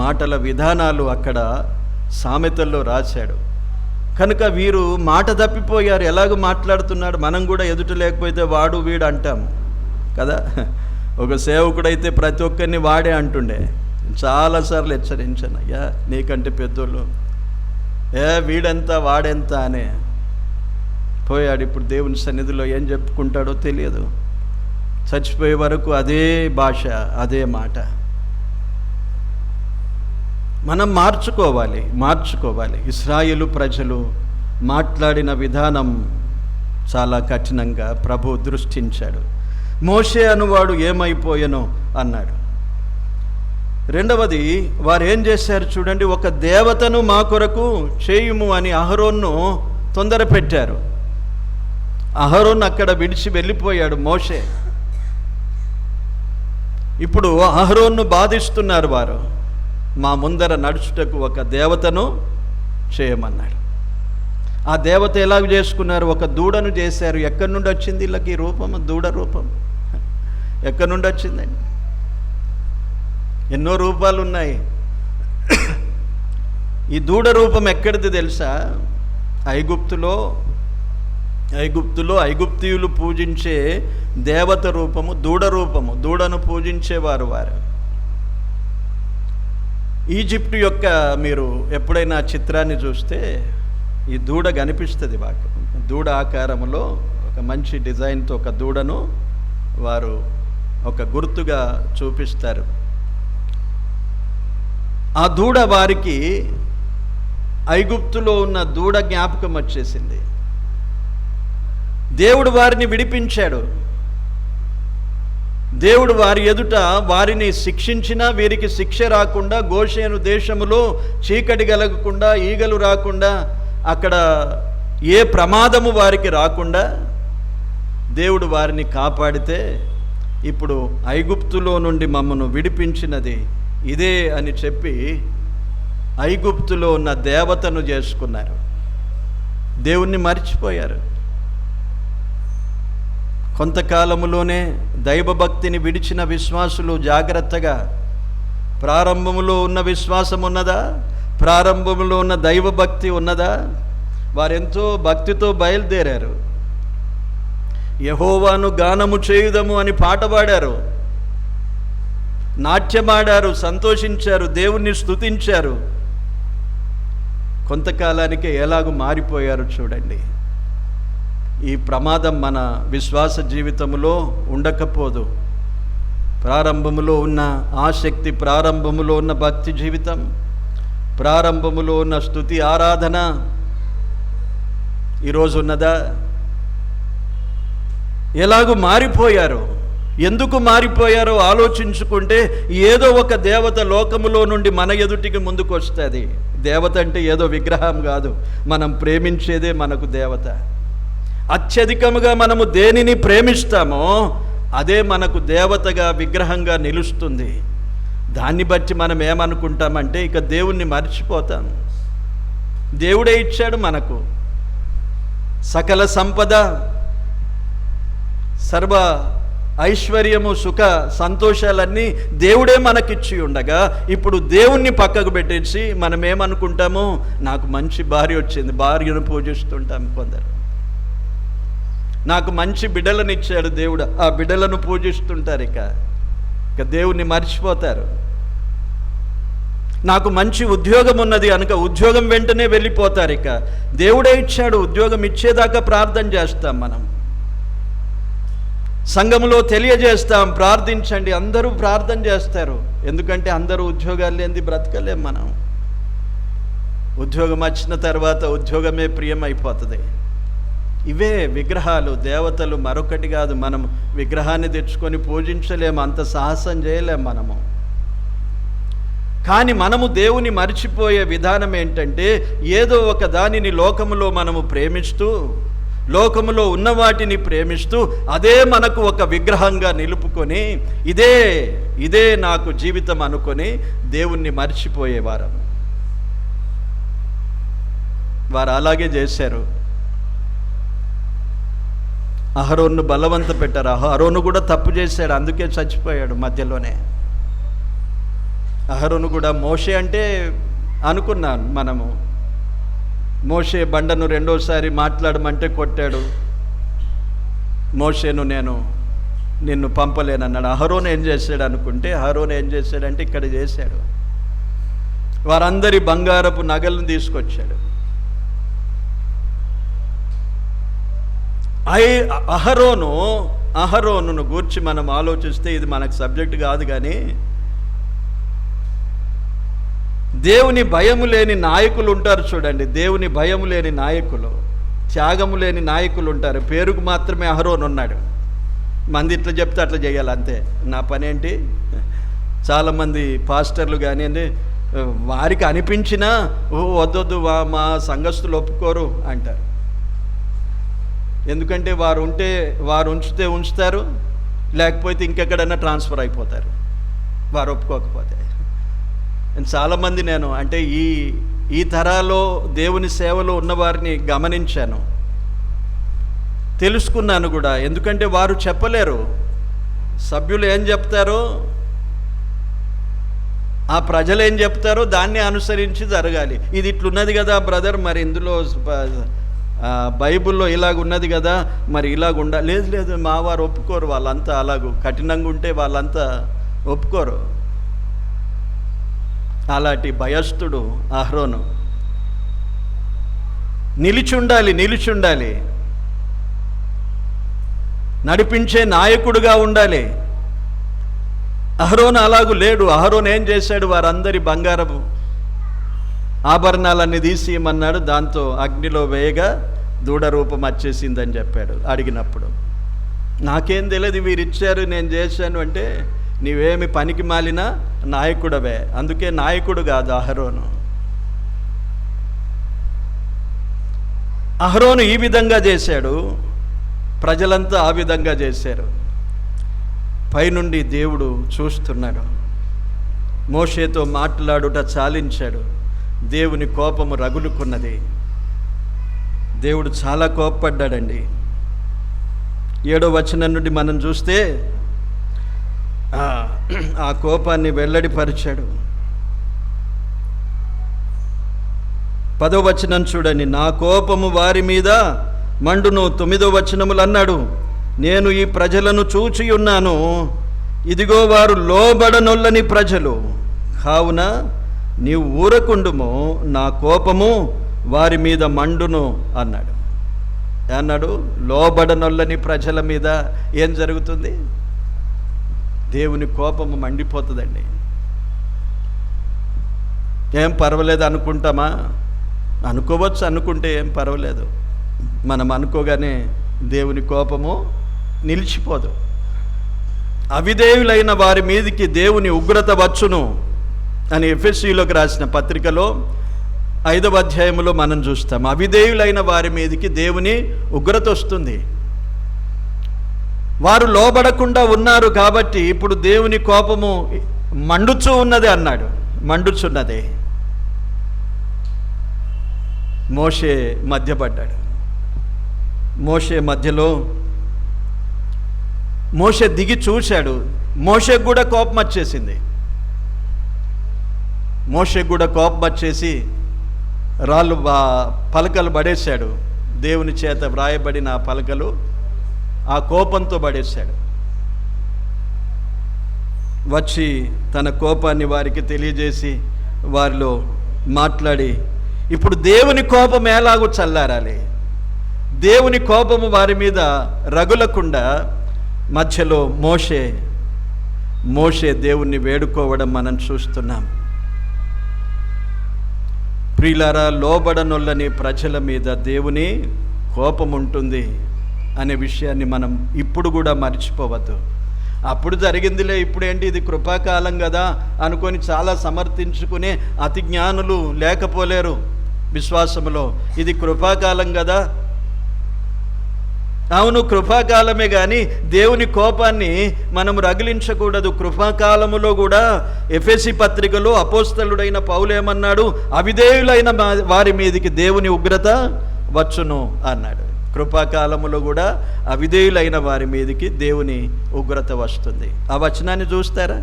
మాటల విధానాలు అక్కడ సామెతల్లో రాశాడు. కనుక వీరు మాట తప్పిపోయారు. ఎలాగో మాట్లాడుతున్నాడు, మనం కూడా ఎదుట లేకపోతే వాడు వీడు అంటాము కదా. ఒక సేవకుడైతే ప్రతి ఒక్కరిని వాడే అంటుండే. చాలాసార్లు హెచ్చరించాను, అయ్యా నీకంటే పెద్దోళ్ళు, వీడెంత వాడెంత అనే పోయాడు. ఇప్పుడు దేవుని సన్నిధిలో ఏం చెప్పుకుంటాడో తెలియదు. చచ్చిపోయే వరకు అదే భాష, అదే మాట. మనం మార్చుకోవాలి. ఇశ్రాయేలు ప్రజలు మాట్లాడిన విధానం చాలా కఠినంగా ప్రభు దృష్టించాడు. మోషే అనువాడు ఏమైపోయెనో అన్నాడు. రెండవది, వారు ఏం చేశారు చూడండి, ఒక దేవతను మా కొరకు చేయుము అని అహరోన్ను తొందర పెట్టారు. అహరోన్ అక్కడ విడిచి వెళ్ళిపోయాడు మోషే. ఇప్పుడు అహరోన్ను బాధిస్తున్నారు వారు. మా ముందర నడుచుటకు ఒక దేవతను చేయమన్నాడు. ఆ దేవత ఎలాగ చేసుకున్నారు? ఒక దూడను చేశారు. ఎక్కడి నుండి వచ్చింది వీళ్ళకి ఈ రూపం? దూడ రూపం ఎక్కడి నుండి వచ్చిందండి? ఎన్నో రూపాలు ఉన్నాయి. ఈ దూడ రూపం ఎక్కడిది తెలుసా? ఐగుప్తులో ఐగుప్తీయులు పూజించే దేవత రూపము దూడ రూపము. దూడను పూజించేవారు వారు. ఈజిప్టు యొక్క మీరు ఎప్పుడైనా చిత్రాన్ని చూస్తే ఈ దూడ కనిపిస్తుంది. మాకు దూడ ఆకారంలో ఒక మంచి డిజైన్తో ఒక దూడను వారు ఒక గుర్తుగా చూపిస్తారు. ఆ దూడ వారికి ఐగుప్తులో ఉన్న దూడ జ్ఞాపకం వచ్చేసింది. దేవుడు వారిని విడిపించాడు. దేవుడు వారి ఎదుట వారిని శిక్షించినా వీరికి శిక్ష రాకుండా, గోషేను దేశములో చీకటి కలగకుండా, ఈగలు రాకుండా, అక్కడ ఏ ప్రమాదము వారికి రాకుండా దేవుడు వారిని కాపాడితే, ఇప్పుడు ఐగుప్తులో నుండి మమ్మను విడిపించినది ఇదే అని చెప్పి ఐగుప్తులో ఉన్న దేవతను చేసుకున్నారు. దేవుణ్ణి మర్చిపోయారు. కొంతకాలములోనే దైవభక్తిని విడిచిన విశ్వాసులు జాగ్రత్తగా, ప్రారంభములో ఉన్న విశ్వాసం ఉన్నదా? ప్రారంభంలో ఉన్న దైవభక్తి ఉన్నదా? వారెంతో భక్తితో బయలుదేరారు. యెహోవాను గానము చేయుదము అని పాట పాడారు, నాట్యమాడారు, సంతోషించారు, దేవుణ్ణి స్తుతించారు. కొంతకాలానికే ఎలాగూ మారిపోయారు చూడండి. ఈ ప్రమాదం మన విశ్వాస జీవితంలో ఉండకపోదు. ప్రారంభములో ఉన్న ఆసక్తి, ప్రారంభములో ఉన్న భక్తి జీవితం, ప్రారంభములో ఉన్న స్తుతి ఆరాధన ఈరోజు ఉన్నదా? ఎలాగూ మారిపోయారు. ఎందుకు మారిపోయారో ఆలోచించుకుంటే ఏదో ఒక దేవత లోకములో నుండి మన ఎదుటికి ముందుకు వస్తుంది. దేవత అంటే ఏదో విగ్రహం కాదు, మనం ప్రేమించేదే మనకు దేవత. అత్యధికముగా మనము దేనిని ప్రేమిస్తామో అదే మనకు దేవతగా, విగ్రహంగా నిలుస్తుంది. దాన్ని బట్టి మనం ఏమనుకుంటామంటే ఇక దేవుణ్ణి మర్చిపోతాం. దేవుడే ఇచ్చాడు మనకు సకల సంపద, సర్వ ఐశ్వర్యము, సుఖ సంతోషాలన్నీ దేవుడే మనకిచ్చి ఉండగా ఇప్పుడు దేవుణ్ణి పక్కకు పెట్టేసి మనం ఏమనుకుంటాము, నాకు మంచి భార్య వచ్చింది, భార్యను పూజిస్తుంటాం కొందరు. నాకు మంచి బిడ్డలను ఇచ్చాడు దేవుడు, ఆ బిడ్డలను పూజిస్తుంటారు. ఇక దేవుణ్ణి మర్చిపోతారు. నాకు మంచి ఉద్యోగం ఉన్నది కనుక ఉద్యోగం వెంటనే వెళ్ళిపోతారు. ఇక దేవుడే ఇచ్చాడు, ఉద్యోగం ఇచ్చేదాకా ప్రార్థన చేస్తాం. మనం సంఘములో తెలియజేస్తాం, ప్రార్థించండి, అందరూ ప్రార్థన చేస్తారు. ఎందుకంటే అందరూ ఉద్యోగాలు లేనిది బ్రతకలేం మనం. ఉద్యోగం వచ్చిన తర్వాత ఉద్యోగమే ప్రియమైపోతుంది. ఇవే విగ్రహాలు, దేవతలు మరొకటి కాదు. మనం విగ్రహాన్ని తెచ్చుకొని పూజించలేము, అంత సాహసం చేయలేము మనము. కానీ మనము దేవుని మర్చిపోయే విధానం ఏంటంటే ఏదో ఒక దానిని లోకములో మనము ప్రేమిస్తూ, లోకములో ఉన్న వాటిని ప్రేమిస్తూ అదే మనకు ఒక విగ్రహంగా నిలుపుకొని ఇదే నాకు జీవితం అనుకొని దేవుణ్ణి మర్చిపోయేవారు. వారు అలాగే చేశారు. అహరోను బలవంత పెట్టారు. అహరోను కూడా తప్పు చేశాడు, అందుకే చచ్చిపోయాడు మధ్యలోనే. అహరోను కూడా మోషే అంటే అనుకున్నాను మనము. మోషే బండను రెండోసారి మాట్లాడమంటే కొట్టాడు. మోషేను నిన్ను పంపలేనన్నాడు. అహరోను ఏం చేశాడు అనుకుంటే, అహరోను ఏం చేశాడంటే ఇక్కడ చేశాడు. వారందరి బంగారపు నగలను తీసుకొచ్చాడు. అహరోనును గూర్చి మనం ఆలోచిస్తే ఇది మనకు సబ్జెక్ట్ కాదు, కానీ దేవుని భయము లేని నాయకులు ఉంటారు చూడండి. దేవుని భయము లేని నాయకులు, త్యాగము లేని నాయకులు ఉంటారు. పేరుకు మాత్రమే అహరోను ఉన్నాడు. మంది ఇట్లా చెప్తే అట్లా చేయాలి, అంతే. నా పని ఏంటి? చాలామంది పాస్టర్లు కానివ్వండి, వారికి అనిపించినా వద్దొద్దు మా సంఘస్థులు ఒప్పుకోరు అంటారు. ఎందుకంటే వారు ఉంచితే ఉంచుతారు, లేకపోతే ఇంకెక్కడైనా ట్రాన్స్ఫర్ అయిపోతారు వారు ఒప్పుకోకపోతే. చాలామంది నేను అంటే ఈ తరాలో దేవుని సేవలో ఉన్నవారిని గమనించాను, తెలుసుకున్నాను కూడా. ఎందుకంటే వారు చెప్పలేరు. సభ్యులు ఏం చెప్తారో, ఆ ప్రజలు ఏం చెప్తారో దాన్ని అనుసరించి జరగాలి. ఇది ఇట్లున్నది కదా బ్రదర్, మరి ఇందులో బైబిల్లో ఇలాగున్నది కదా, మరి ఇలాగుండా లేదు మా వారు ఒప్పుకోరు. వాళ్ళంతా అలాగూ కఠినంగా ఉంటే వాళ్ళంతా ఒప్పుకోరు. అలాంటి భయస్థుడు అహరోను. నిలిచుండాలి, నడిపించే నాయకుడుగా ఉండాలి. అహరోను అలాగూ లేడు. అహరోను ఏం చేశాడు, వారందరి బంగారపు ఆభరణాలన్నీ తీసి ఇమ్మన్నాడు. దాంతో అగ్నిలో వేయగా దూడ రూపం వచ్చేసిందని చెప్పాడు. అడిగినప్పుడు నాకేం తెలియదు, వీరిచ్చారు నేను చేశాను అంటే, నీవేమి పనికి మాలిన నాయకుడవే. అందుకే నాయకుడు కాదు అహరోను ఈ విధంగా చేశాడు, ప్రజలంతా ఆ విధంగా చేశారు. పైనుండి దేవుడు చూస్తున్నాడు. మోషేతో మాట్లాడుట చాలించాడు. దేవుని కోపము రగులుకున్నది. దేవుడు చాలా కోపపడ్డాడండి. 7వ వచనం నుండి మనం చూస్తే ఆ కోపాన్ని వెల్లడిపరిచాడు. 10వ వచనం చూడండి. నా కోపము వారి మీద మండును. 9వ వచనములు అన్నాడు, నేను ఈ ప్రజలను చూచి ఉన్నాను, ఇదిగో వారు లోబడనొల్లని ప్రజలు, కావున నీవు ఊరకుండుము, నా కోపము వారి మీద మండును అన్నాడు. అన్నాడు, లోబడనొల్లని ప్రజల మీద ఏం జరుగుతుంది? దేవుని కోపము మండిపోతుందండి. ఏం పర్వాలేదు అనుకుంటామా? అనుకోవచ్చు, అనుకుంటే ఏం పర్వాలేదు. మనం అనుకోగానే దేవుని కోపము నిలిచిపోదు. అవిధేయులైన వారి మీదికి దేవుని ఉగ్రత వచ్చును అని ఎఫెసీయులకు రాసిన పత్రికలో 5వ అధ్యాయంలో మనం చూస్తాం. అవిధేయులైన వారి మీదికి దేవుని ఉగ్రత వస్తుంది. వారు లోబడకుండా ఉన్నారు కాబట్టి ఇప్పుడు దేవుని కోపము మండుచూ ఉన్నది అన్నాడు. మండుచున్నదే. మోషే మధ్యపడ్డాడు. మోషే మధ్యలో మోషే దిగి చూశాడు. మోషేకు కూడా కోపం వచ్చేసింది. మోషేకు కూడా కోపం వచ్చేసి రాళ్ళు పలకలు పడేశాడు. దేవుని చేత వ్రాయబడిన ఆ పలకలు ఆ కోపంతో పడేశాడు. వచ్చి తన కోపాన్ని వారికి తెలియజేసి వారిలో మాట్లాడి, ఇప్పుడు దేవుని కోపం ఎలాగూ చల్లారాలి, దేవుని కోపము వారి మీద రగులకుండా మధ్యలో మోషే దేవుణ్ణి వేడుకోవడం మనం చూస్తున్నాం. ప్రియులారా, లోబడనొల్లని ప్రజల మీద దేవుని కోపం ఉంటుంది అనే విషయాన్ని మనం ఇప్పుడు కూడా మర్చిపోవద్దు. అప్పుడు జరిగిందిలే, ఇప్పుడేంటి, ఇది కృపాకాలం కదా అనుకొని చాలా సమర్థించుకునే అతి జ్ఞానులు లేకపోలేరు విశ్వాసములో. ఇది కృపాకాలం కదా. అవును, కృపాకాలమే, కానీ దేవుని కోపాన్ని మనం రగిలించకూడదు. కృపాకాలములో కూడా ఎఫెసీ పత్రికలో అపోస్తలుడైన పౌలేమన్నాడు? అవిధేయులైన వారి మీదికి దేవుని ఉగ్రత వచ్చును అన్నాడు. కృపాకాలములో కూడా అవిధేయులైన వారి మీదికి దేవుని ఉగ్రత వస్తుంది. ఆ వచనాన్ని చూస్తారా?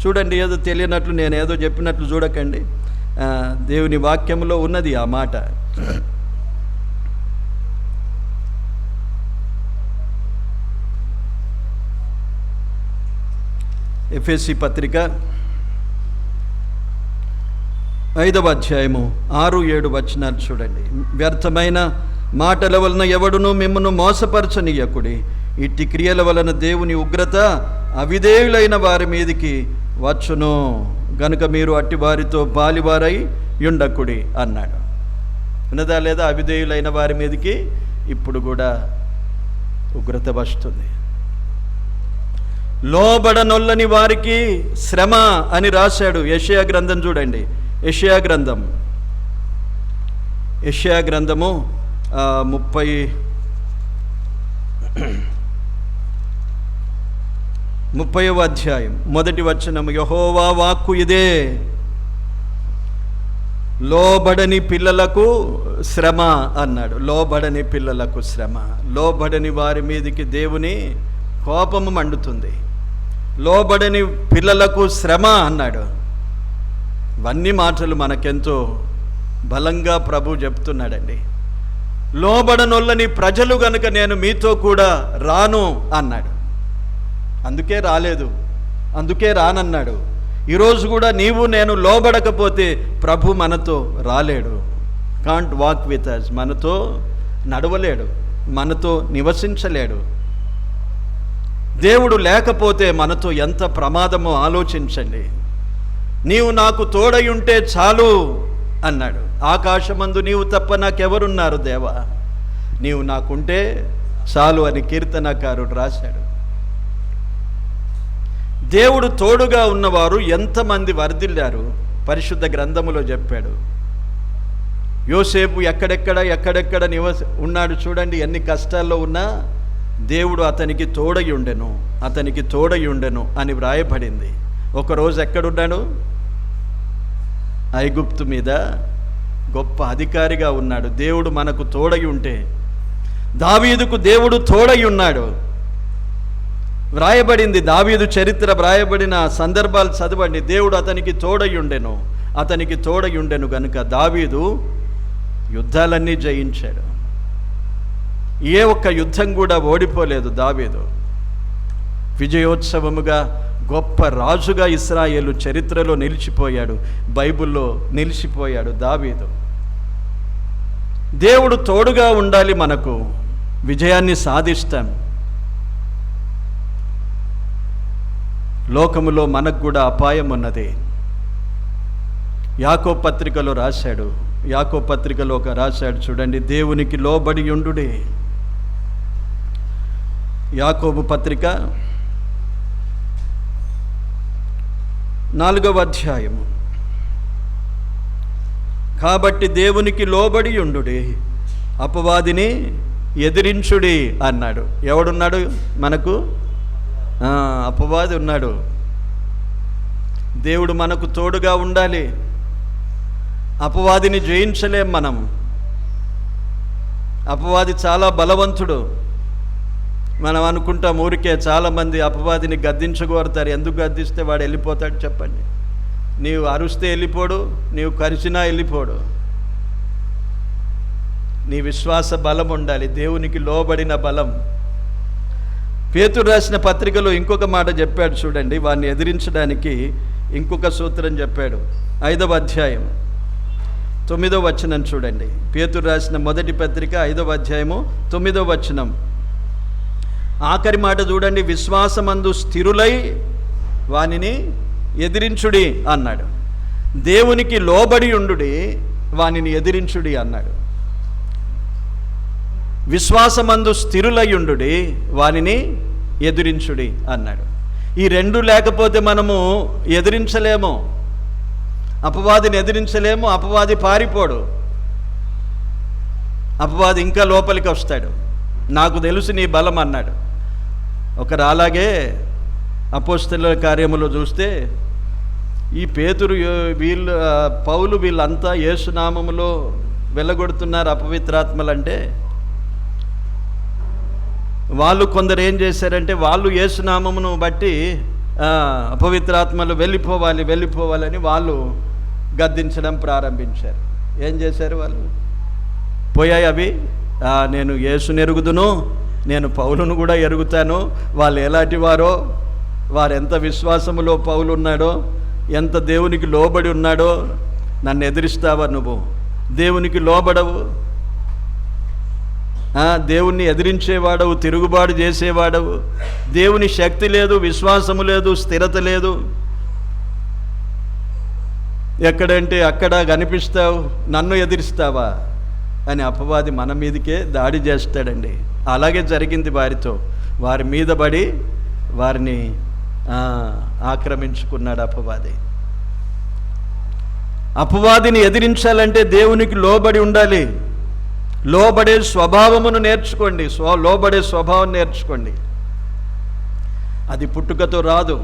చూడండి, ఏదో తెలియనట్లు నేను ఏదో చెప్పినట్లు చూడకండి. దేవుని వాక్యంలో ఉన్నది ఆ మాట. ఎఫెసీ పత్రిక 5వ అధ్యాయము 6-7 వచనాలు చూడండి. వ్యర్థమైన మాటల వలన ఎవడును మిమ్మను మోసపరచనీయకుడి. ఇట్టి క్రియల వలన దేవుని ఉగ్రత అవిధేయులైన వారి మీదికి వచ్చును గనుక మీరు అట్టి వారితో బాలివారై ఉండకుడి అన్నాడు. ఉన్నదా లేదా? అవిధేయులైన వారి మీదికి ఇప్పుడు కూడా ఉగ్రత వస్తుంది. లోబడనొల్లని వారికి శ్రమ అని రాశాడు. యెషయా గ్రంథం చూడండి. యెషయా గ్రంథము 30వ అధ్యాయం 1వ వచనం. యెహోవా వాక్కు ఇదే, లోబడని పిల్లలకు శ్రమ అన్నాడు. లోబడని పిల్లలకు శ్రమ. లోబడని వారి మీదికి దేవుని కోపము మండుతుంది. లోబడని పిల్లలకు శ్రమ అన్నాడు. ఇవన్నీ మాటలు మనకెంతో బలంగా ప్రభు చెప్తున్నాడండి. లోబడనొల్లని ప్రజలు గనుక నేను మీతో కూడా రాను అన్నాడు. అందుకే రాలేదు, అందుకే రానన్నాడు. ఈరోజు కూడా నీవు నేను లోబడకపోతే ప్రభు మనతో రాలేడు. Can't walk with us. మనతో నడవలేడు, మనతో నివసించలేడు. దేవుడు లేకపోతే మనతో ఎంత ప్రమాదమో ఆలోచించండి. నీవు నాకు తోడయుంటే చాలు అన్నాడు. ఆకాశమందు నీవు తప్ప నాకెవరున్నారు దేవా, నీవు నాకుంటే చాలు అని కీర్తనకారుడు రాశాడు. దేవుడు తోడుగా ఉన్నవారు ఎంతమంది వర్ధిల్లారు పరిశుద్ధ గ్రంథములో చెప్పాడు. యోసేపు ఎక్కడెక్కడ ఉన్నాడు చూడండి. ఎన్ని కష్టాల్లో ఉన్నా దేవుడు అతనికి తోడై ఉండెను అని వ్రాయబడింది. ఒకరోజు ఎక్కడున్నాడు? ఐగుప్తు మీద గొప్ప అధికారిగా ఉన్నాడు. దేవుడు మనకు తోడై ఉంటే, దావీదుకు దేవుడు తోడై ఉన్నాడు. వ్రాయబడింది, దావీదు చరిత్ర వ్రాయబడిన సందర్భాలు చదవండి. దేవుడు అతనికి తోడై ఉండెను గనుక దావీదు యుద్ధాలన్నీ జయించాడు. ఏ ఒక్క యుద్ధం కూడా ఓడిపోలేదు దావీదు. విజయోత్సవముగా గొప్ప రాజుగా ఇశ్రాయేలు చరిత్రలో నిలిచిపోయాడు, బైబిల్లో నిలిచిపోయాడు దావీదు. దేవుడు తోడుగా ఉండాలి మనకు. విజయాన్ని సాధిస్తాం. లోకములో మనకు కూడా అపాయం ఉన్నది. యాకోబు పత్రికలో రాశాడు, రాశాడు చూడండి, దేవునికి లోబడి ఉండుడే. యాకోబు పత్రిక 4వ అధ్యాయము. కాబట్టి దేవునికి లోబడి ఉండుడి, అపవాదిని ఎదిరించుడి అన్నాడు. ఎవడున్నాడు మనకు? అపవాది ఉన్నాడు. దేవుడు మనకు తోడుగా ఉండాలి. అపవాదిని జయించలేం మనం. అపవాది చాలా బలవంతుడు. మనం అనుకుంటాం ఊరికే, చాలామంది అపవాదిని గద్దించగోరుతారు. ఎందుకు గద్దిస్తే వాడు వెళ్ళిపోతాడు చెప్పండి? నీవు అరుస్తే వెళ్ళిపోడు, నీవు కరిచినా వెళ్ళిపోడు. నీ విశ్వాస బలం ఉండాలి, దేవునికి లోబడిన బలం. పేతురు రాసిన పత్రికలో ఇంకొక మాట చెప్పాడు చూడండి, వాడిని ఎదిరించడానికి ఇంకొక సూత్రం చెప్పాడు. 5వ అధ్యాయం 9వ వచనం చూడండి. పేతురు రాసిన మొదటి పత్రిక 5వ అధ్యాయము 9వ వచనం. ఆఖరి మాట చూడండి, విశ్వాసమందు స్థిరులై వానిని ఎదిరించుడి అన్నాడు. దేవునికి లోబడి ఉండుడి, వానిని ఎదిరించుడి అన్నాడు. విశ్వాసమందు స్థిరులై ఉండుడి, వానిని ఎదిరించుడి అన్నాడు. ఈ రెండు లేకపోతే మనము ఎదిరించలేము, అపవాదిని ఎదిరించలేము. అపవాది పారిపోడు, అపవాది ఇంకా లోపలికి వస్తాడు. నాకు తెలుసు నీ బలం అన్నాడు. ఒకరు అలాగే అపోస్తలుల కార్యములో చూస్తే, ఈ పేతురు వీళ్ళు పౌలు వీళ్ళంతా యేసునామములో వెళ్ళగొడుతున్నారు అపవిత్రాత్మలంటే, వాళ్ళు కొందరు ఏం చేశారంటే, వాళ్ళు యేసునామమును బట్టి అపవిత్రాత్మలు వెళ్ళిపోవాలని వాళ్ళు గద్దించడం ప్రారంభించారు. ఏం చేశారు వాళ్ళు? పోయాయి అవి. నేను యేసుని ఎరుగుదును, నేను పౌలును కూడా ఎరుగుతాను, వాళ్ళు ఎలాంటి వారో, వారు ఎంత విశ్వాసములో పౌలు ఉన్నాడో, ఎంత దేవునికి లోబడి ఉన్నాడో, నన్ను ఎదిరిస్తావా నువ్వు? దేవునికి లోబడవు, దేవుణ్ణి ఎదిరించేవాడవు, తిరుగుబాటు చేసేవాడవు. దేవుని శక్తి లేదు, విశ్వాసము లేదు, స్థిరత లేదు. ఎక్కడంటే అక్కడ కనిపిస్తావు, నన్ను ఎదిరిస్తావా అని అపవాది మన మీదకే దాడి చేస్తాడండి. అలాగే జరిగింది వారితో. వారి మీద పడి వారిని ఆక్రమించుకున్నాడు అపవాది. అపవాదిని ఎదిరించాలంటే దేవునికి లోబడి ఉండాలి. లోబడే స్వభావమును నేర్చుకోండి, లోబడే స్వభావం నేర్చుకోండి. అది పుట్టుకతో రాదు.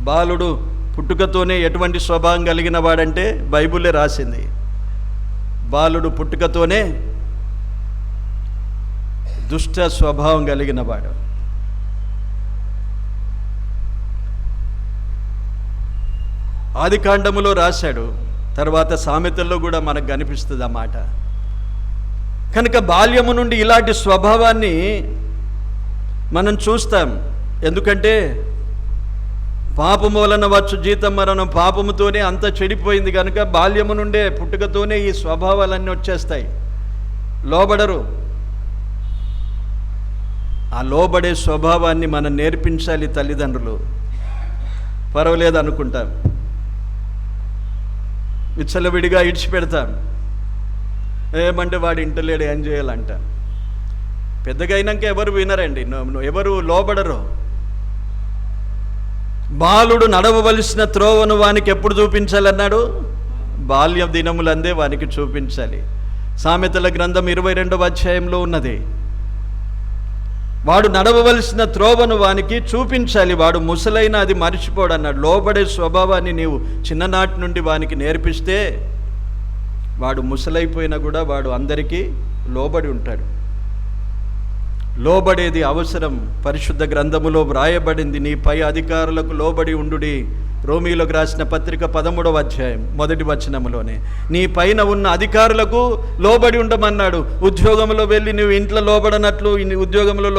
బాలుడు పుట్టుకతోనే ఎటువంటి స్వభావం కలిగిన వాడంటే బైబిలే రాసింది. బాలుడు పుట్టుకతోనే దుష్ట స్వభావం కలిగిన వాడు. ఆదికాండములో రాశాడు, తర్వాత సామెతల్లో కూడా మనకు కనిపిస్తుంది ఆ మాట. కనుక బాల్యము నుండి ఇలాంటి స్వభావాన్ని మనం చూస్తాం. ఎందుకంటే పాపము వలన వచ్చు జీతం మరణం, పాపముతోనే అంత చెడిపోయింది కనుక బాల్యము నుండే పుట్టుకతోనే ఈ స్వభావాలన్నీ వచ్చేస్తాయి. లోబడరు. ఆ లోబడే స్వభావాన్ని మనం నేర్పించాలి తల్లిదండ్రులు. పర్వాలేదు అనుకుంటాం, విచ్చలవిడిగా ఇడిచిపెడతాం. ఏమంటే వాడు ఇంటలేడు, ఏం చేయాలంట. పెద్దగా అయినాక ఎవరు వినరండి, ఎవరు లోబడరు. బాలుడు నడవవలసిన త్రోవను వానికి ఎప్పుడు చూపించాలన్నాడు? బాల్య దినములందే వానికి చూపించాలి. సామెతల గ్రంథం 22వ అధ్యాయంలో ఉన్నది. వాడు నడవవలసిన త్రోవను వానికి చూపించాలి, వాడు ముసలైన అది మర్చిపోడు అన్నాడు. లోబడే స్వభావాన్ని నీవు చిన్ననాటి నుండి వానికి నేర్పిస్తే వాడు ముసలైపోయినా కూడా వాడు అందరికీ లోబడి ఉంటాడు. లోబడేది అవసరం. పరిశుద్ధ గ్రంథములో వ్రాయబడింది, నీ పై అధికారులకు లోబడి ఉండుడి. రోమీలకు రాసిన పత్రిక 13వ అధ్యాయం 1వ వచనములోనే నీ పైన ఉన్న అధికారులకు లోబడి ఉండమన్నాడు. ఉద్యోగంలో వెళ్ళి నువ్వు ఇంట్లో లోబడనట్లు, ఉద్యోగంలో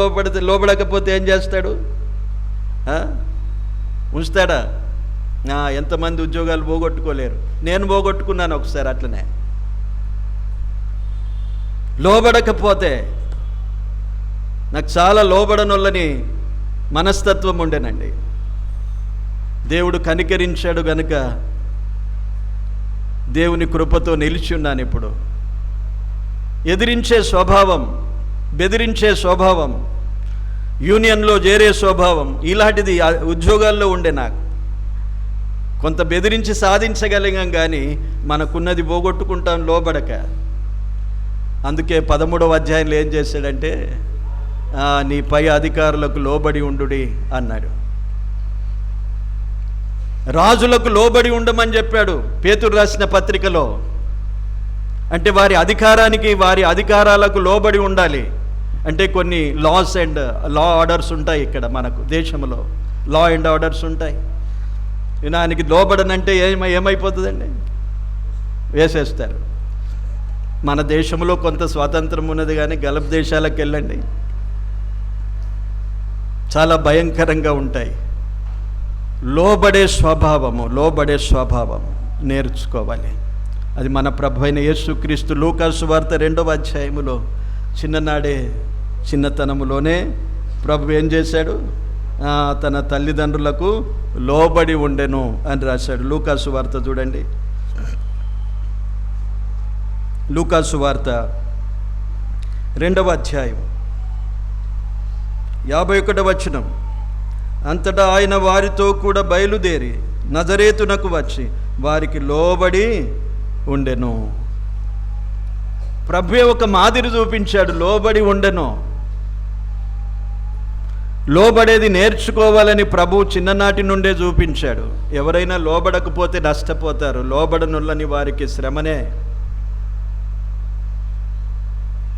లోబడకపోతే ఏం చేస్తాడు? ఉంచుతాడా? ఎంతమంది ఉద్యోగాలు పోగొట్టుకోలేరు. నేను పోగొట్టుకున్నాను ఒకసారి అట్లనే. లోబడకపోతే నాకు చాలా లోబడనొల్లని మనస్తత్వం ఉండేనండి. దేవుడు కనికరించాడు గనుక దేవుని కృపతో నిలిచి ఉన్నాను. ఇప్పుడు ఎదిరించే స్వభావం, బెదిరించే స్వభావం, యూనియన్లో చేరే స్వభావం ఇలాంటిది ఉద్యోగాల్లో ఉండే నాకు. కొంత బెదిరించి సాధించగలిగాం కానీ మనకున్నది పోగొట్టుకుంటాం లోబడక. అందుకే 13వ అధ్యాయంలో ఏం చేశాడంటే, నీ పై అధికారులకు లోబడి ఉండుడి అన్నాడు. రాజులకు లోబడి ఉండమని చెప్పాడు పేతురు రాసిన పత్రికలో. అంటే వారి అధికారానికి, వారి అధికారాలకు లోబడి ఉండాలి. అంటే కొన్ని లాస్ అండ్ లా ఆర్డర్స్ ఉంటాయి ఇక్కడ మనకు దేశంలో, లా అండ్ ఆర్డర్స్ ఉంటాయి. ఆయనకి లోబడనంటే ఏమైపోతుందండి? వేసేస్తారు. మన దేశంలో కొంత స్వాతంత్రం ఉన్నది కానీ గల్ఫ్ దేశాలకు వెళ్ళండి, చాలా భయంకరంగా ఉంటాయి. లోబడే స్వభావము నేర్చుకోవాలి. అది మన ప్రభు అయిన యేసుక్రీస్తు లూకాసు వార్త 2వ అధ్యాయములో చిన్నతనములోనే ప్రభు ఏం చేశాడు? తన తల్లిదండ్రులకు లోబడి ఉండెను అని రాశాడు. లూకాసు వార్త చూడండి, లూకాసు వార్త 2వ అధ్యాయం 51వ వచనం. అంతటా ఆయన వారితో కూడా బయలుదేరి నజరేతునకు వచ్చి వారికి లోబడి ఉండెను. ప్రభువే ఒక మాదిరి చూపించాడు, లోబడి ఉండెను. లోబడేది నేర్చుకోవాలని ప్రభువు చిన్ననాటి నుండే చూపించాడు. ఎవరైనా లోబడకపోతే నష్టపోతారు. లోబడనుల్లని వారికి శ్రమనే.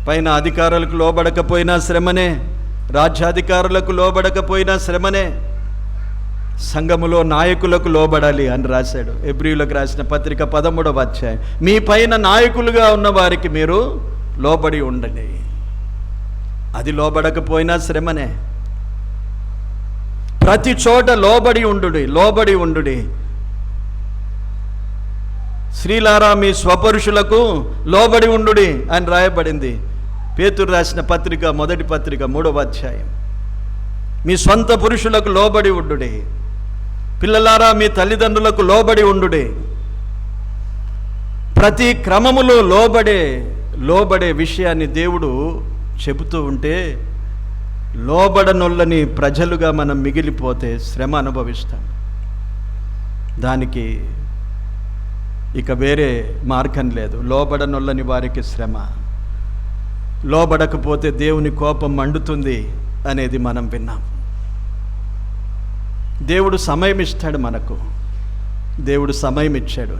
పైన అధికారులకు లోబడకపోయినా శ్రమనే, రాజ్యాధికారులకు లోబడకపోయినా శ్రమనే. సంఘములో నాయకులకు లోబడాలి అని రాశాడు హెబ్రీయులకు రాసిన పత్రిక 13వ అధ్యాయం. మీ పైన నాయకులుగా ఉన్న వారికి మీరు లోబడి ఉండండి. అది లోబడకపోయినా శ్రమనే. ప్రతి చోట లోబడి ఉండుడి. స్త్రీలారా మీ స్వపురుషులకు లోబడి ఉండుడి అని రాయబడింది పేతురు రాసిన పత్రిక, మొదటి పత్రిక 3వ అధ్యాయం. మీ సొంత పురుషులకు లోబడి ఉండుడి. పిల్లలారా మీ తల్లిదండ్రులకు లోబడి ఉండుడి. ప్రతి క్రమములో లోబడే విషయాన్ని దేవుడు చెబుతూ ఉంటే, లోబడనొల్లని ప్రజలుగా మనం మిగిలిపోతే శ్రమ అనుభవిస్తాం. దానికి ఇక వేరే మార్గం లేదు. లోబడనొల్లని వారికి శ్రమ. లోబడకపోతే దేవుని కోపం మండుతుంది అనేది మనం విన్నాం. దేవుడు సమయం ఇస్తాడు మనకు. దేవుడు సమయం ఇచ్చాడు.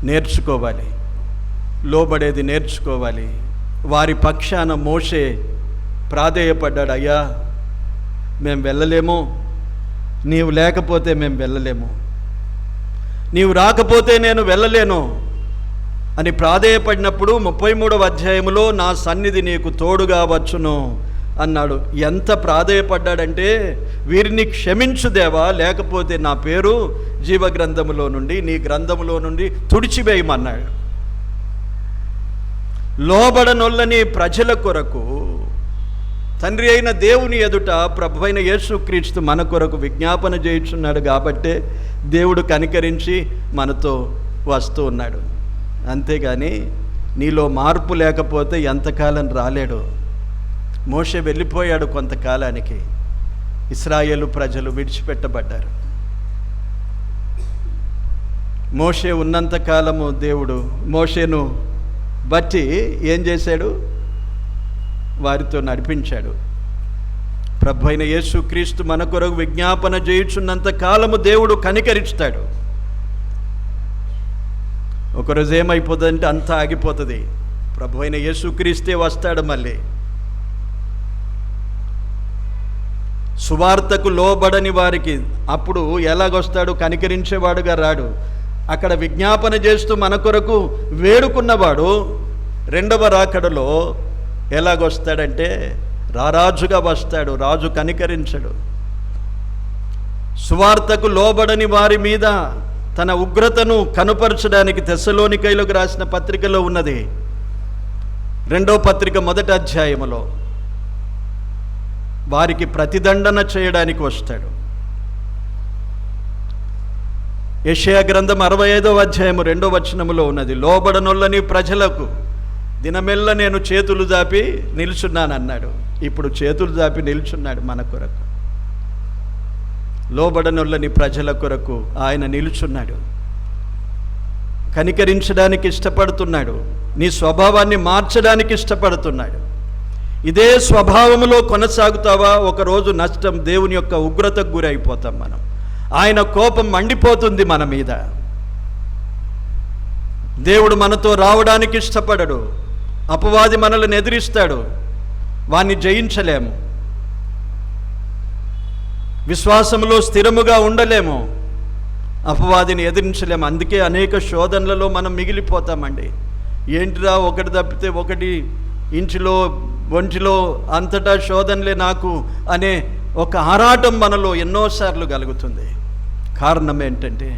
నేర్చుకోవాలి, లోబడేది నేర్చుకోవాలి. వారి పక్షాన మోషే ప్రాధేయపడ్డాడు, అయ్యా మేము వెళ్ళలేము, నీవు లేకపోతే మేము వెళ్ళలేము, నీవు రాకపోతే నేను వెళ్ళలేను అని ప్రాధేయపడినప్పుడు 33వ అధ్యాయములో నా సన్నిధి నీకు తోడుగా వచ్చును అన్నాడు. ఎంత ప్రాధేయపడ్డాడంటే, వీరిని క్షమించు దేవా, లేకపోతే నా పేరు జీవగ్రంథములో నుండి, నీ గ్రంథములో నుండి తుడిచివేయమన్నాడు. లోబడనొల్లని ప్రజల కొరకు తండ్రి అయిన దేవుని ఎదుట ప్రభు అయిన యేసుక్రీస్తు మన కొరకు విజ్ఞాపన చేయుచున్నాడు. కాబట్టే దేవుడు కనికరించి మనతో వస్తూ ఉన్నాడు. అంతేగాని నీలో మార్పు లేకపోతే ఎంతకాలం రాలేడు. మోషే వెళ్ళిపోయాడు కొంతకాలానికి. ఇశ్రాయేలు ప్రజలు విడిచిపెట్టబడ్డారు. మోషే ఉన్నంతకాలము దేవుడు మోషేను బట్టి ఏం చేశాడు? వారితో నడిపించాడు. ప్రభు అయిన యేసుక్రీస్తు మన కొరకు విజ్ఞాపన చేయుచున్నంత కాలము దేవుడు కనికరిస్తాడు. ఒకరోజు ఏమైపోతుందంటే అంతా ఆగిపోతుంది. ప్రభు అయిన యేసుక్రీస్తే వస్తాడు మళ్ళీ. సువార్తకు లోబడని వారికి అప్పుడు ఎలాగొస్తాడు? కనికరించేవాడుగా రాడు. అక్కడ విజ్ఞాపన చేస్తూ మన కొరకు వేడుకున్నవాడు రెండవ రాకడలో ఎలాగొస్తాడంటే రారాజుగా వస్తాడు. రాజు కనికరించడు. సువార్తకు లోబడని వారి మీద తన ఉగ్రతను కనుపరచడానికి తెస్సలోనికైలకు రాసిన పత్రికలో ఉన్నది. 2వ పత్రిక 1వ అధ్యాయములో వారికి ప్రతిదండన చేయడానికి వస్తాడు. యెషయా గ్రంథం 65వ అధ్యాయం 2వ వచనములో ఉన్నది, లోబడనొల్లని ప్రజలకు దినమెల్ల నేను చేతులు జాపి నిల్చున్నానన్నాడు. ఇప్పుడు చేతులు జాపి నిల్చున్నాడు మన కొరకు. లోబడనొల్లని ప్రజల కొరకు ఆయన నిల్చున్నాడు. కనికరించడానికి ఇష్టపడుతున్నాడు. నీ స్వభావాన్ని మార్చడానికి ఇష్టపడుతున్నాడు. ఇదే స్వభావములో కొనసాగుతావా, ఒకరోజు నష్టం, దేవుని యొక్క ఉగ్రతకు గురి అయిపోతాం మనం. ఆయన కోపం మండిపోతుంది మన మీద. దేవుడు మనతో రావడానికి ఇష్టపడడు. అపవాది మనల్ని ఎదిరిస్తాడు, వాణ్ణి జయించలేము. విశ్వాసములో స్థిరముగా ఉండలేము, అపవాదిని ఎదిరించలేము. అందుకే అనేక శోధనలలో మనం మిగిలిపోతామండి. ఏంటిరా, ఒకటి తప్పితే ఒకటి, ఇంటిలో ఒంటిలో అంతటా శోధనలే నాకు అనే ఒక ఆరాటం మనలో ఎన్నోసార్లు కలుగుతుంది. కారణం ఏంటంటే,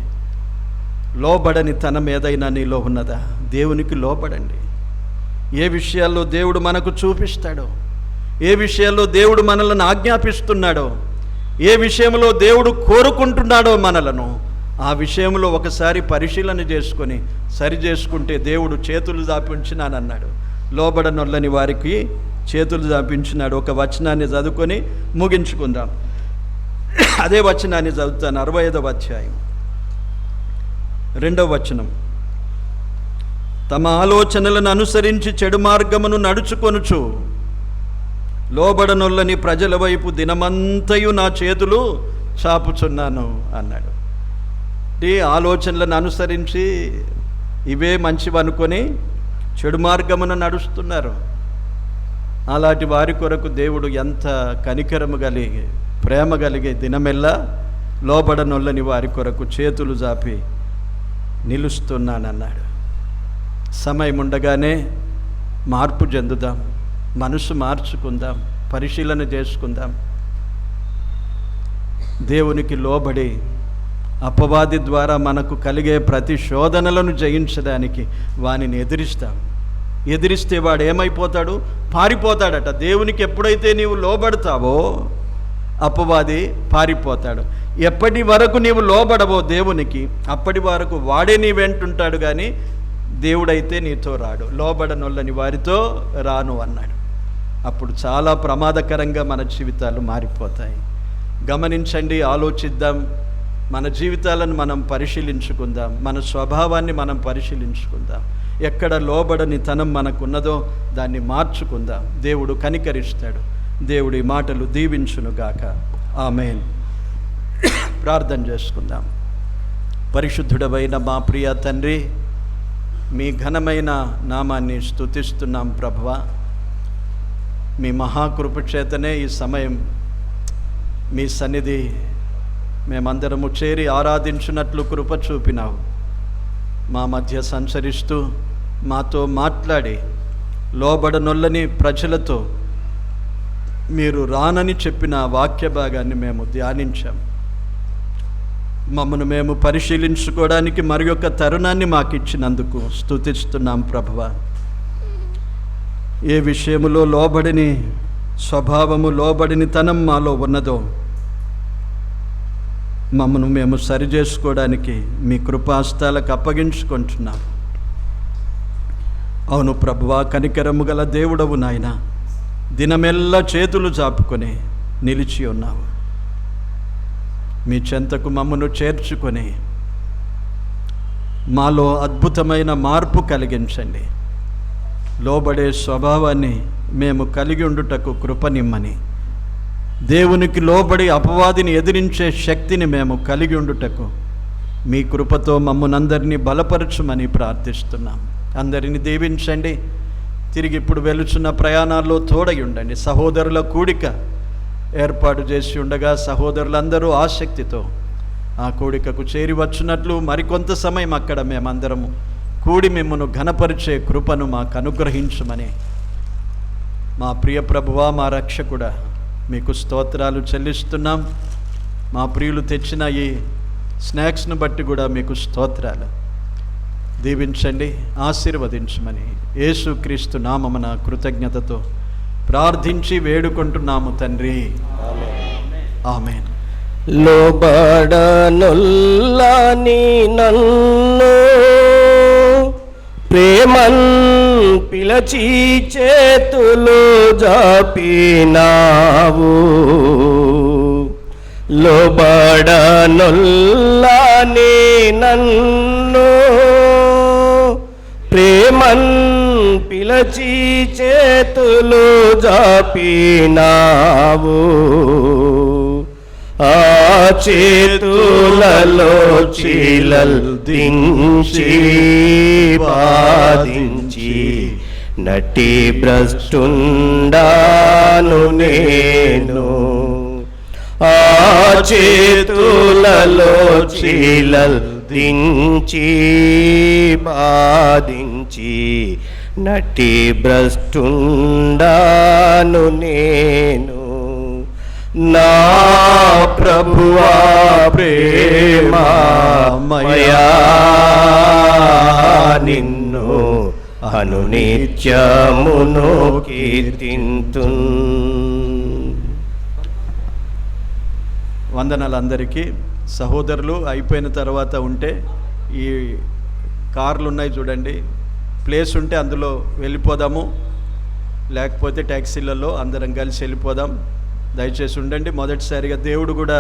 లోబడని తనం ఏదైనా నీలో ఉన్నదా? దేవునికి లోబడండి. ఏ విషయాల్లో దేవుడు మనకు చూపిస్తాడో, ఏ విషయాల్లో దేవుడు మనల్ని ఆజ్ఞాపిస్తున్నాడో, ఏ విషయంలో దేవుడు కోరుకుంటున్నాడో మనలను, ఆ విషయంలో ఒకసారి పరిశీలన చేసుకొని సరి చేసుకుంటే దేవుడు చేతులు దాపించినానన్నాడు. లోబడనొల్లని వారికి చేతులు దాపించినాడు. ఒక వచనాన్ని చదువుకొని ముగించుకుందాం. అదే వచనాన్ని చదువుతాను. 65వ అధ్యాయం 2వ వచనం. తమ ఆలోచనలను అనుసరించి చెడు మార్గమును నడుచుకొనుచు లోబడనొల్లని ప్రజల వైపు దినమంతయు నా చేతులు చాపుచున్నాను అన్నాడు. ఈ ఆలోచనలను అనుసరించి ఇవే మంచివనుకొని చెడు మార్గమున నడుస్తున్నారు. అలాంటి వారి కొరకు దేవుడు ఎంత కనికరము కలిగి, ప్రేమ కలిగి దినమెల్లా లోబడనొల్లని వారి కొరకు చేతులు జాపి నిలుస్తున్నానన్నాడు. సమయం ఉండగానే మార్పు చెందుదాం, మనసు మార్చుకుందాం, పరిశీలన చేసుకుందాం. దేవునికి లోబడి అపవాది ద్వారా మనకు కలిగే ప్రతి శోధనలను జయించడానికి వానిని ఎదిరిస్తాం. ఎదిరిస్తే వాడు ఏమైపోతాడు? పారిపోతాడట. దేవునికి ఎప్పుడైతే నీవు లోబడతావో అపవాది పారిపోతాడు. ఎప్పటి వరకు నీవు లోబడవో దేవునికి, అప్పటి వరకు వాడే నీ వెంటుంటాడు, కానీ దేవుడైతే నీతో రాడు. లోబడనొల్లని వారితో రాను అన్నాడు. అప్పుడు చాలా ప్రమాదకరంగా మన జీవితాలు మారిపోతాయి. గమనించండి, ఆలోచిద్దాం, మన జీవితాలను మనం పరిశీలించుకుందాం, మన స్వభావాన్ని మనం పరిశీలించుకుందాం. ఎక్కడ లోబడని తనం మనకున్నదో దాన్ని మార్చుకుందాం. దేవుడు కనికరిస్తాడు. దేవుడి మాటలు దీవించునుగాక. ఆమేన్. ప్రార్థన చేసుకుందాం. పరిశుద్ధుడవైన మా ప్రియ తండ్రి, మీ ఘనమైన నామాన్ని స్తుతిస్తున్నాం ప్రభువా. మీ మహాకృప చేతనే ఈ సమయం మీ సన్నిధి మేమందరము చేరి ఆరాధించినట్లు కృప చూపినావు. మా మధ్య సంచరిస్తూ మాతో మాట్లాడి లోబడనొల్లని ప్రజలతో మీరు రానని చెప్పిన వాక్య భాగాన్ని మేము ధ్యానించాం. మమ్మను మేము పరిశీలించుకోవడానికి మరి యొక్క తరుణాన్ని మాకు ఇచ్చినందుకు స్తుతిస్తున్నాం ప్రభువా. ఏ విషయములో లోబడిని స్వభావము, లోబడిని తనం మాలో ఉన్నదో మమ్మను మేము సరిచేసుకోవడానికి మీ కృపాస్తాలకు అప్పగించుకుంటున్నాం. అవును ప్రభువా, కనికరము గల దేవుడవు నాయన. దినమెల్లా చేతులు చాపుకొని నిలిచి ఉన్నావు. మీ చెంతకు మమ్మను చేర్చుకొని మాలో అద్భుతమైన మార్పు కలిగించండి. లోబడే స్వభావాన్ని మేము కలిగి ఉండుటకు కృపనిమ్మని, దేవునికి లోబడి అపవాదిని ఎదిరించే శక్తిని మేము కలిగి ఉండుటకు మీ కృపతో మమ్మల్నందరినీ బలపరచుమని ప్రార్థిస్తున్నాం. అందరినీ దీవించండి. తిరిగి ఇప్పుడు వెలుచున్న ప్రయాణాల్లో తోడై ఉండండి. సహోదరుల కూడిక ఏర్పాటు చేసి ఉండగా సహోదరులందరూ ఆసక్తితో ఆ కూడికకు చేరి వచ్చినట్లు మరికొంత సమయం అక్కడ మేమందరము కూడి మిమ్మను ఘనపరిచే కృపను మాకు అనుగ్రహించమని మా ప్రియ ప్రభువా, మా రక్షకుడా, మీకు స్తోత్రాలు చెల్లిస్తున్నాం. మా ప్రియులు తెచ్చిన ఈ స్నాక్స్ను బట్టి కూడా మీకు స్తోత్రాలు. దీవించండి, ఆశీర్వదించమని యేసుక్రీస్తు నామమున కృతజ్ఞతతో ప్రార్థించి వేడుకుంటున్నాము తండ్రి, ఆమేన్. లోబడనుల్లని నన్ను ప్రేమన్ పిలచి చేతులు జాపినావు. లోబడనుల్లని నన్ను ప్రేమన్ పిలచి చేతులు జాపినావు. ఆ చేతులలో చీలల్ దించి బాధించి నటి భ్రష్టుండాను నేను. ఆ చేతులలో చీలల్ దించి బాధించి నటి భ్రష్టుండాను నేను. నా ప్రభువా ప్రేమమయా నిన్ను అనునిత్యమును కీర్తింతున్. వందనాలు అందరికీ. సహోదరులు అయిపోయిన తర్వాత ఉంటే ఈ కార్లు ఉన్నాయి చూడండి, ప్లేస్ ఉంటే అందులో వెళ్ళిపోదాము, లేకపోతే ట్యాక్సీలలో అందరం కలిసి వెళ్ళిపోదాం. దయచేసి ఉండండి. మొదటిసారిగా దేవుడు కూడా